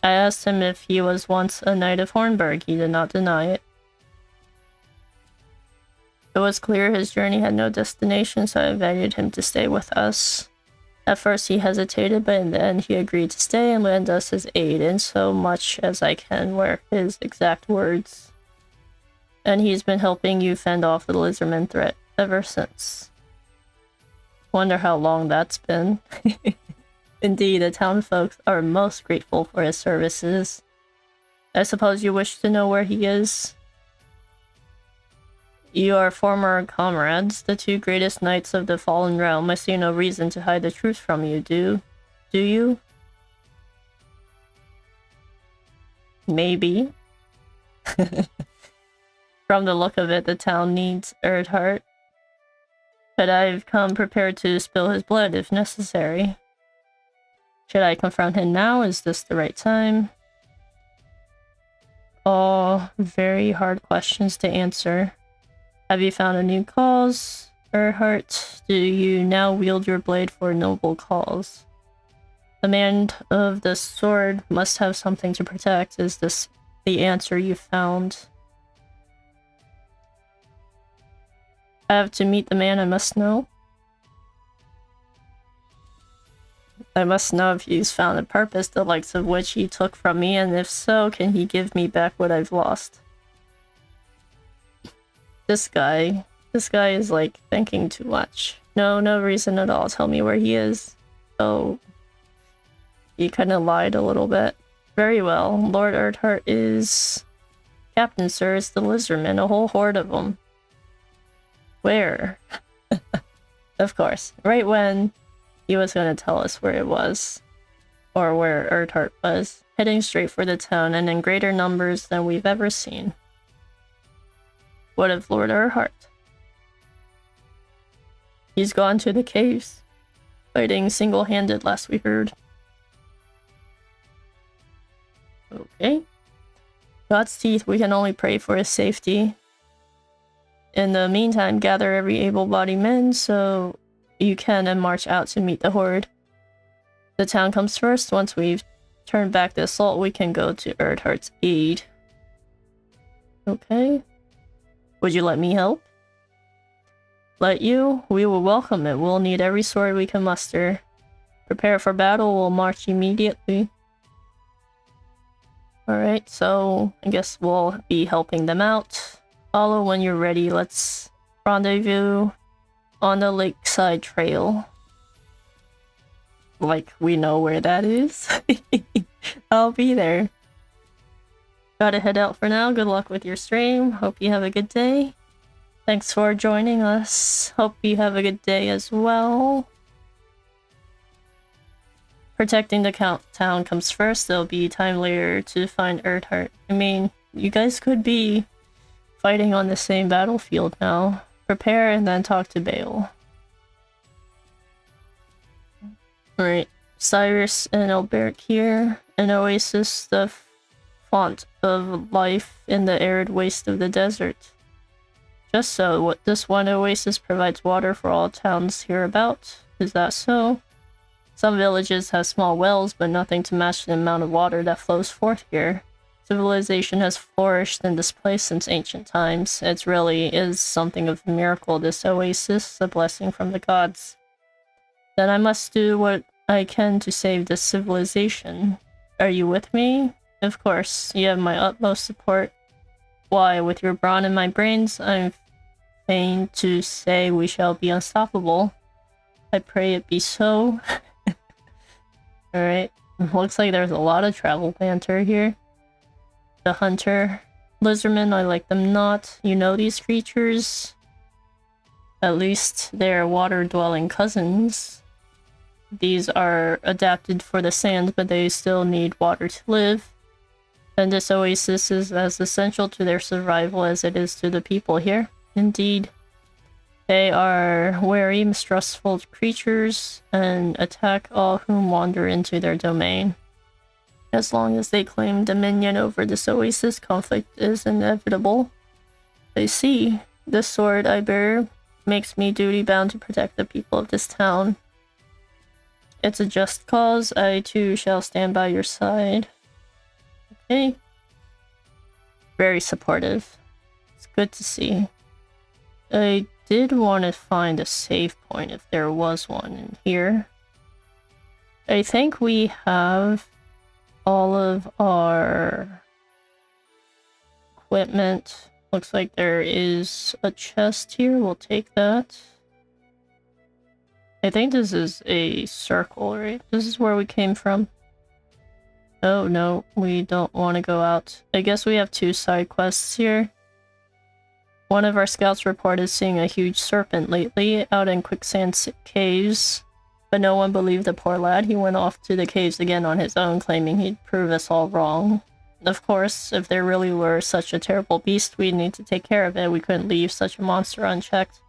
I asked him if he was once a knight of Hornburg. He did not deny it. It was clear his journey had no destination, so I invited him to stay with us. At first he hesitated, but in the end he agreed to stay and lend us his aid in so much as I can, were his exact words. And he's been helping you fend off the lizardman threat ever since. Wonder how long that's been. Indeed, the town folks are most grateful for his services. I suppose you wish to know where he is? You are former comrades, the two greatest knights of the Fallen Realm. I see no reason to hide the truth from you, do you? Maybe. From the look of it, the town needs Erdhart. But I've come prepared to spill his blood if necessary. Should I confront him now? Is this the right time? All very hard questions to answer. Have you found a new cause, Erdhart? Do you now wield your blade for a noble cause? The man of the sword must have something to protect. Is this the answer you found? I have to meet the man. I must know. I must know if he's found a purpose, the likes of which he took from me, and if so, can he give me back what I've lost? This guy is like thinking too much. No reason at all. Tell me where he is. Oh, he kind of lied a little bit. Very well. Lord Erdhart is captain, sir. It's the lizardmen, a whole horde of them. Where? Of course. Right when he was going to tell us where it was. Or where Erdhart was. Heading straight for the town, and in greater numbers than we've ever seen. What of Lord Erdhart? He's gone to the caves. Fighting single-handed, last we heard. Okay. God's teeth, we can only pray for his safety. In the meantime, gather every able-bodied man so you can and march out to meet the horde. The town comes first. Once we've turned back the assault, we can go to Erdhart's aid. Okay. Would you let me help? Let you? We will welcome it. We'll need every sword we can muster. Prepare for battle. We'll march immediately. Alright, so I guess we'll be helping them out. Follow when you're ready. Let's rendezvous on the lakeside trail. Like, we know where that is. I'll be there. Gotta head out for now. Good luck with your stream. Hope you have a good day. Thanks for joining us. Hope you have a good day as well. Protecting the town comes first. There'll be time later to find Erdhart. I mean, you guys could be fighting on the same battlefield now. Prepare and then talk to Bale. Alright, Cyrus and Olberic here. An oasis, the font of life in the arid waste of the desert. Just so, this one oasis provides water for all towns hereabout. Is that so? Some villages have small wells, but nothing to match the amount of water that flows forth here. civilization has flourished in this place since ancient times. It really is something of a miracle, this oasis, a blessing from the gods. Then I must do what I can to save this civilization. Are you with me? Of course, you have my utmost support. Why, with your brawn and my brains, I'm fain to say we shall be unstoppable. I pray it be so. Alright, looks like there's a lot of travel banter here. The hunter. Lizardmen, I like them not. You know these creatures? At least they're water-dwelling cousins. These are adapted for the sand, but they still need water to live. And this oasis is as essential to their survival as it is to the people here. Indeed. They are wary, mistrustful creatures, and attack all whom wander into their domain. As long as they claim dominion over this oasis, conflict is inevitable. I see. The sword I bear makes me duty-bound to protect the people of this town. It's a just cause. I too shall stand by your side. Okay. Very supportive. It's good to see. I did want to find a save point if there was one in here. I think we have all of our equipment. Looks like there is a chest here. We'll take that. I think this is a circle, right? This is where we came from. Oh no, we don't want to go out. I guess we have 2 side quests here. One of our scouts reported seeing a huge serpent lately out in quicksand caves, but no one believed the poor lad. He went off to the caves again on his own, claiming he'd prove us all wrong. Of course, if there really were such a terrible beast, we'd need to take care of it. We couldn't leave such a monster unchecked.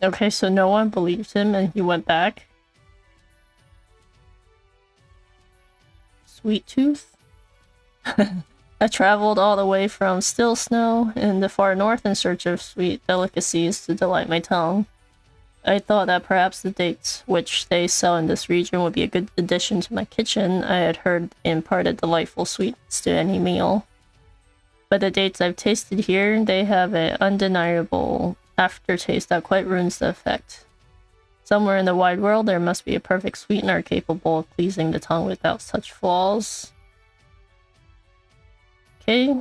Okay, so no one believed him and he went back. Sweet Tooth? I traveled all the way from Still Snow in the far north in search of sweet delicacies to delight my tongue. I thought that perhaps the dates which they sell in this region would be a good addition to my kitchen. I had heard imparted delightful sweetness to any meal. But the dates I've tasted here, they have an undeniable aftertaste that quite ruins the effect. Somewhere in the wide world there must be a perfect sweetener capable of pleasing the tongue without such flaws. Okay,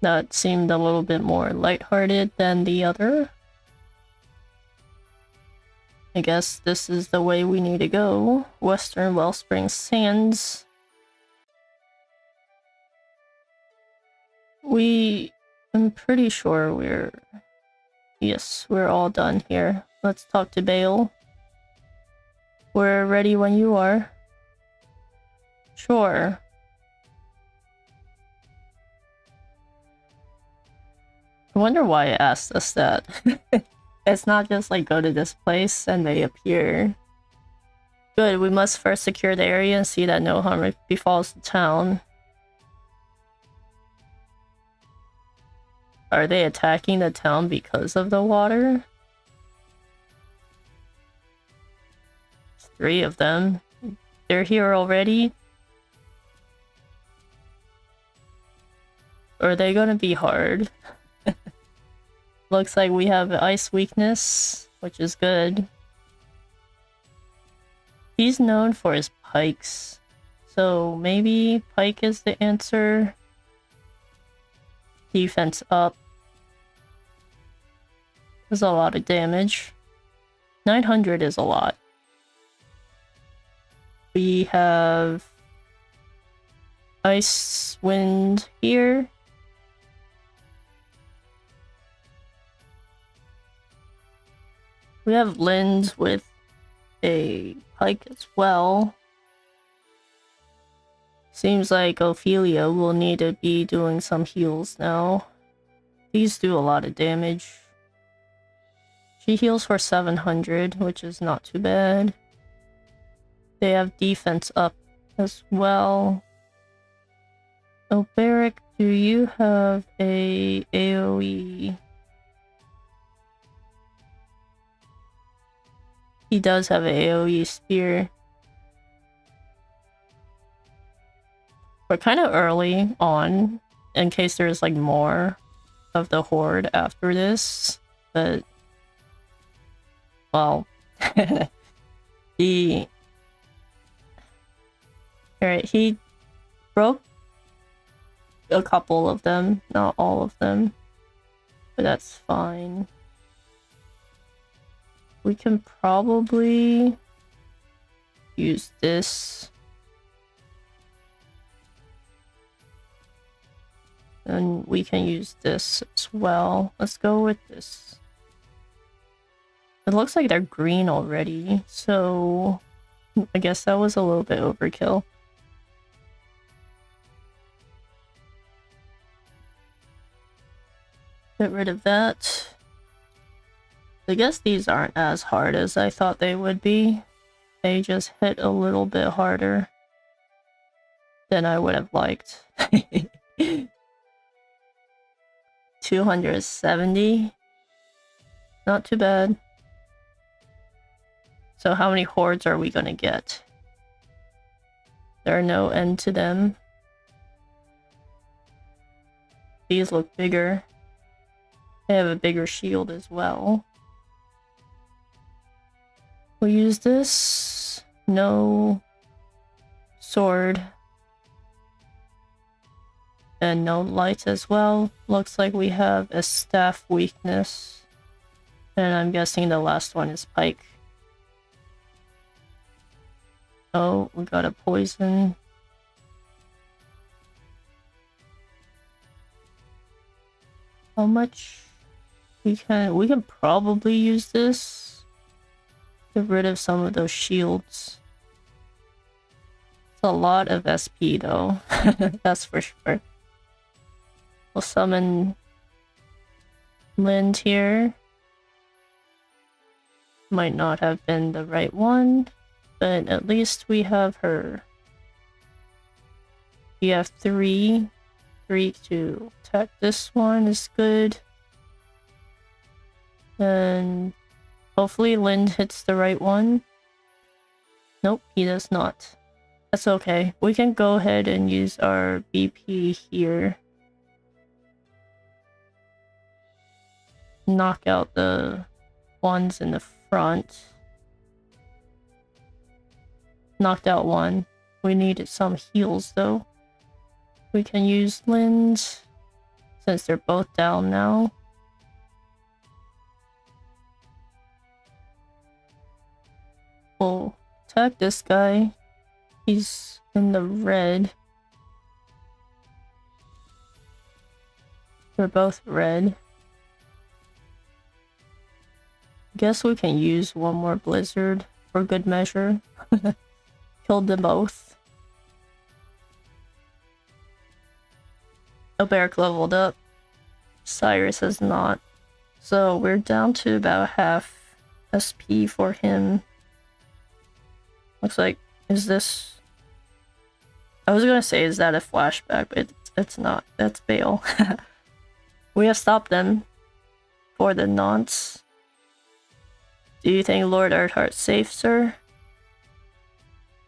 that seemed a little bit more lighthearted than the other. I guess this is the way we need to go. Western Wellspring Sands. I'm pretty sure we're all done here. Let's talk to Bale. We're ready when you are. Sure. I wonder why it asked us that. It's not just like go to this place and they appear. Good, we must first secure the area and see that no harm befalls the town. Are they attacking the town because of the water? There's 3 of them. They're here already? Or are they gonna be hard? Looks like we have ice weakness, which is good. He's known for his pikes, so maybe pike is the answer. Defense up. There's a lot of damage. 900 is a lot. We have ice wind here. We have Lind with a pike as well. Seems like Ophelia will need to be doing some heals now. These do a lot of damage. She heals for 700, which is not too bad. They have defense up as well. Olberic, do you have a AoE? He does have an AoE spear. We're kind of early on, in case there's like more of the horde after this, but well, he broke a couple of them, not all of them, but that's fine. We can probably use this. And we can use this as well. Let's go with this. It looks like they're green already, so I guess that was a little bit overkill. Get rid of that. I guess these aren't as hard as I thought they would be. They just hit a little bit harder than I would have liked. 270. Not too bad. So how many hordes are we gonna get? There are no end to them. These look bigger. They have a bigger shield as well. We'll use this. No sword. And no light as well. Looks like we have a staff weakness. And I'm guessing the last one is pike. Oh, we got a poison. How much? We can probably use this. Get rid of some of those shields. It's a lot of SP though. That's for sure. We'll summon Lind here. Might not have been the right one, but at least we have her. We have three to attack. This one is good. And hopefully Lind hits the right one. Nope, he does not. That's okay. We can go ahead and use our BP here. Knock out the ones in the front. Knocked out one. We needed some heals though. We can use Lind since they're both down now. We'll attack this guy. He's in the red. They're both red. Guess we can use one more blizzard for good measure. Killed them both. Olberic leveled up. Cyrus has not. So we're down to about half SP for him. Looks like, is this... I was gonna say, is that a flashback, but it's not. That's Bale. We have stopped them for the nonce. Do you think Lord Earthart's safe, sir?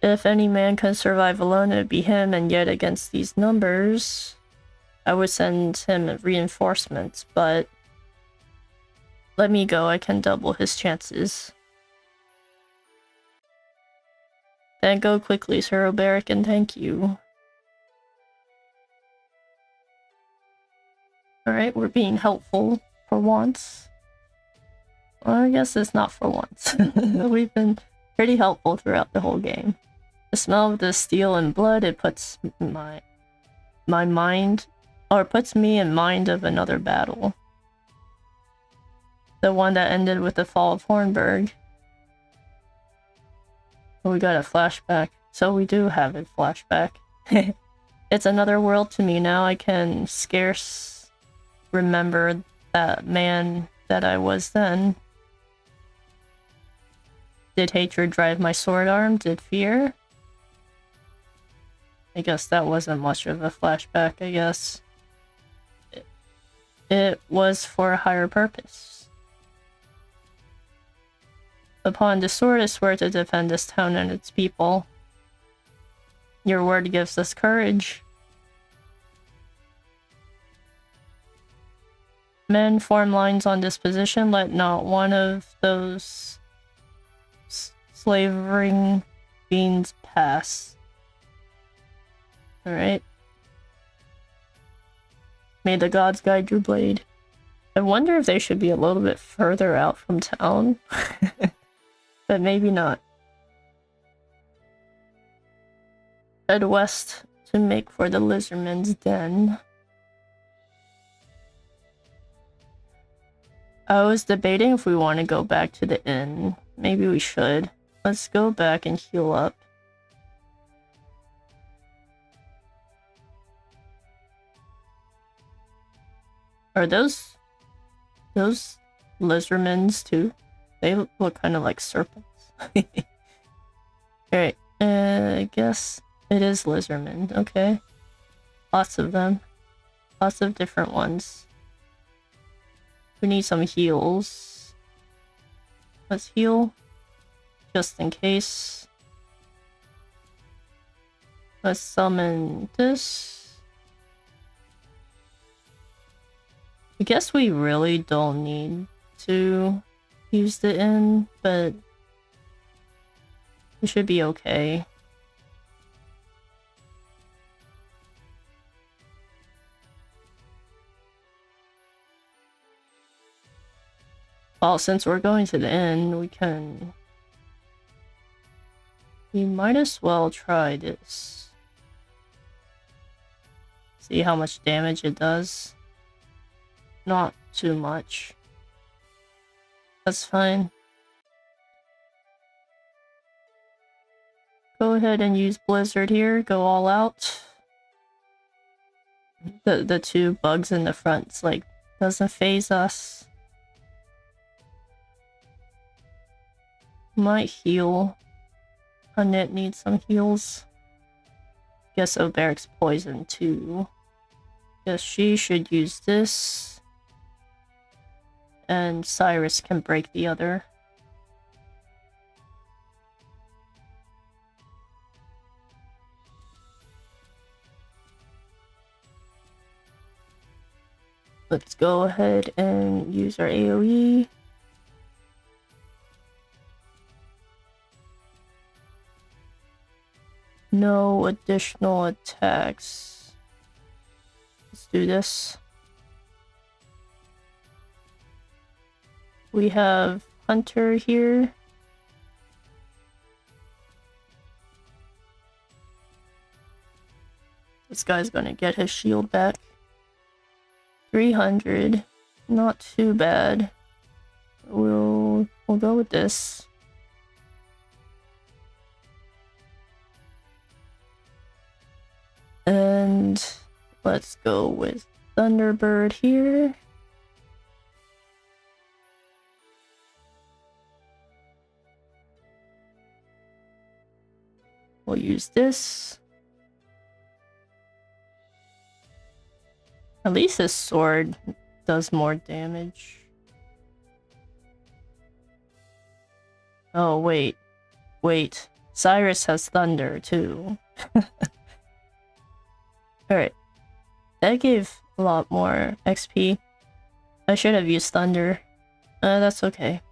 If any man can survive alone, it would be him, and yet against these numbers, I would send him reinforcements, but let me go, I can double his chances. Then go quickly, Sir Olberic, and thank you. Alright, we're being helpful for once. Well, I guess it's not for once. We've been pretty helpful throughout the whole game. The smell of the steel and blood, it puts my mind, or puts me in mind of another battle. The one that ended with the fall of Hornburg. We got a flashback. So we do have a flashback. It's another world to me now. I can scarce remember that man that I was then. Did hatred drive my sword arm? Did fear? I guess that wasn't much of a flashback, I guess. It was for a higher purpose. Upon the sword, I swear to defend this town and its people. Your word gives us courage. Men form lines on this position. Let not one of those slavering fiends pass. Alright. May the gods guide your blade. I wonder if they should be a little bit further out from town. But maybe not. Head west to make for the lizardman's den. I was debating if we want to go back to the inn. Maybe we should. Let's go back and heal up. Are those lizardmans too? They look kind of like serpents. Alright, I guess it is lizardmen. Okay. Lots of them. Lots of different ones. We need some heals. Let's heal. Just in case. Let's summon this. I guess we really don't need to use the inn, but we should be okay. Well, since we're going to the inn, we might as well try this. See how much damage it does. Not too much. That's fine. Go ahead and use Blizzard here. Go all out. The two bugs in the front, like, doesn't phase us. Might heal. Annette needs some heals. Guess Olberic's poison too. Guess she should use this. And Cyrus can break the other. Let's go ahead and use our AoE. No additional attacks. Let's do this. We have Hunter here. This guy's gonna get his shield back. 300. Not too bad. We'll go with this. And let's go with Thunderbird here. We'll use this. At least this sword does more damage. Oh, wait. Wait. Cyrus has thunder, too. Alright. That gave a lot more XP. I should have used thunder. That's okay.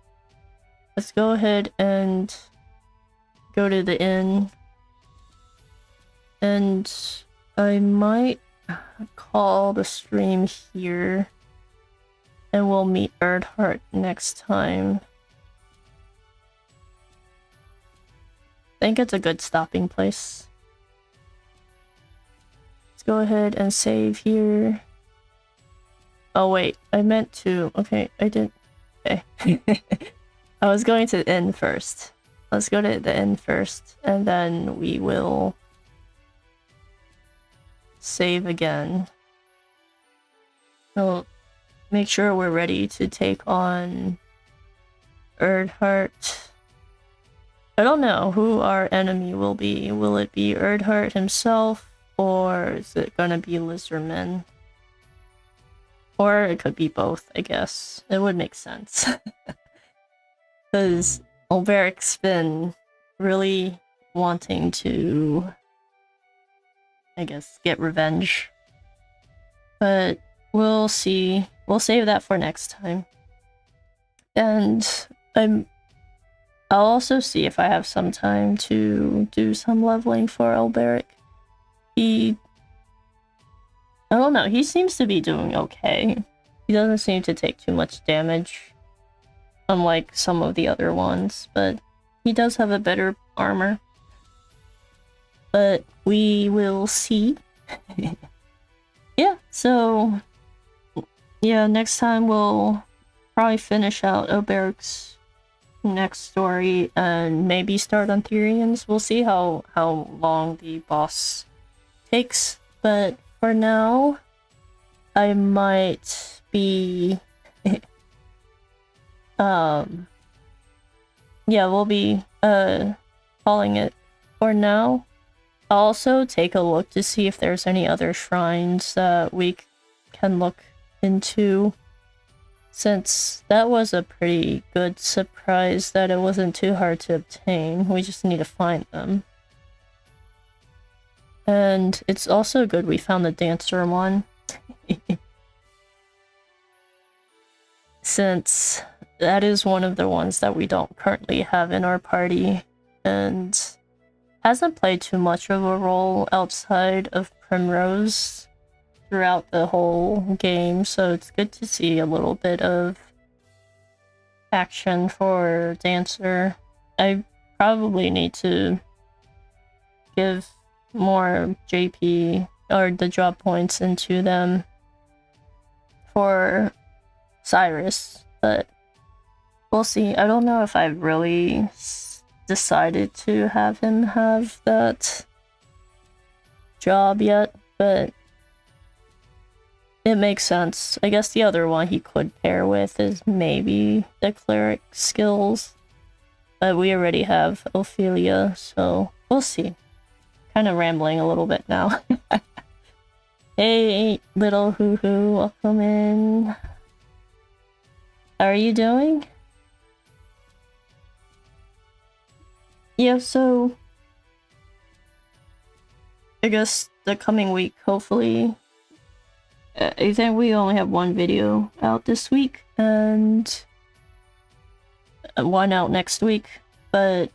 Let's go ahead and go to the inn. And I might call the stream here. And we'll meet Erdhart next time. I think it's a good stopping place. Let's go ahead and save here. Oh wait, I meant to... Okay, I didn't... Okay. I was going to the inn first. Let's go to the inn first, and then we will save again. So make sure we're ready to take on Erdhart. I don't know who our enemy will be. Will it be Erdhart himself, or is it gonna be Lizardmen? Or it could be both, I guess. It would make sense. Because Olberic's been really wanting to, I guess, get revenge. But we'll see. we'll save that for next time. And I'll also see if I have some time to do some leveling for Olberic. I don't know, he seems to be doing okay. He doesn't seem to take too much damage, unlike some of the other ones, but he does have a better armor. But we will see. Yeah, so yeah, next time we'll probably finish out Olberic's next story and maybe start on Therian's. We'll see how long the boss takes, but for now I might be yeah, we'll be calling it for now. I'll also take a look to see if there's any other shrines that we can look into, since that was a pretty good surprise that it wasn't too hard to obtain. We just need to find them. And it's also good we found the dancer one. Since that is one of the ones that we don't currently have in our party, and hasn't played too much of a role outside of Primrose throughout the whole game, so it's good to see a little bit of action for Dancer. I probably need to give more JP, or the job points, into them for Cyrus, but we'll see. I don't know if I've really decided to have him have that job yet, but it makes sense. I guess the other one he could pair with is maybe the cleric skills, but we already have Ophelia, so we'll see. Kind of rambling a little bit now. Hey, little hoo-hoo, welcome in. How are you doing? Yeah, so I guess the coming week, hopefully, I think we only have one video out this week and one out next week, but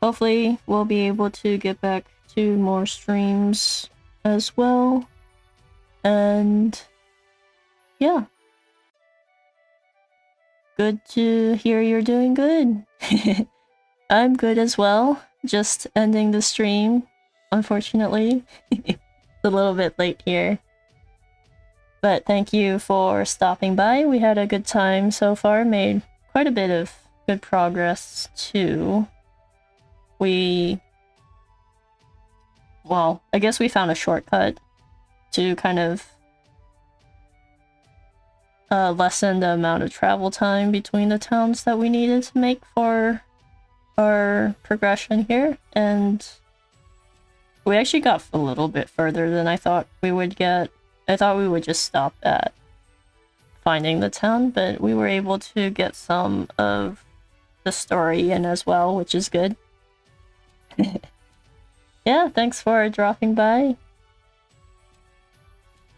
hopefully we'll be able to get back to more streams as well. And yeah, good to hear you're doing good. I'm good as well, just ending the stream, unfortunately. It's a little bit late here. But thank you for stopping by. We had a good time so far, made quite a bit of good progress too. Well, I guess we found a shortcut to kind of lessen the amount of travel time between the towns that we needed to make for our progression here, and we actually got a little bit further than I thought we would get. I thought we would just stop at finding the town, but we were able to get some of the story in as well, which is good. Yeah, thanks for dropping by.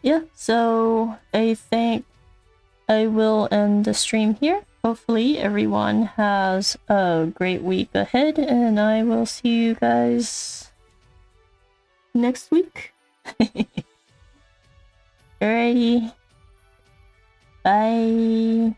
Yeah, so I think I will end the stream here. Hopefully everyone has a great week ahead, and I will see you guys next week. Alrighty. Bye.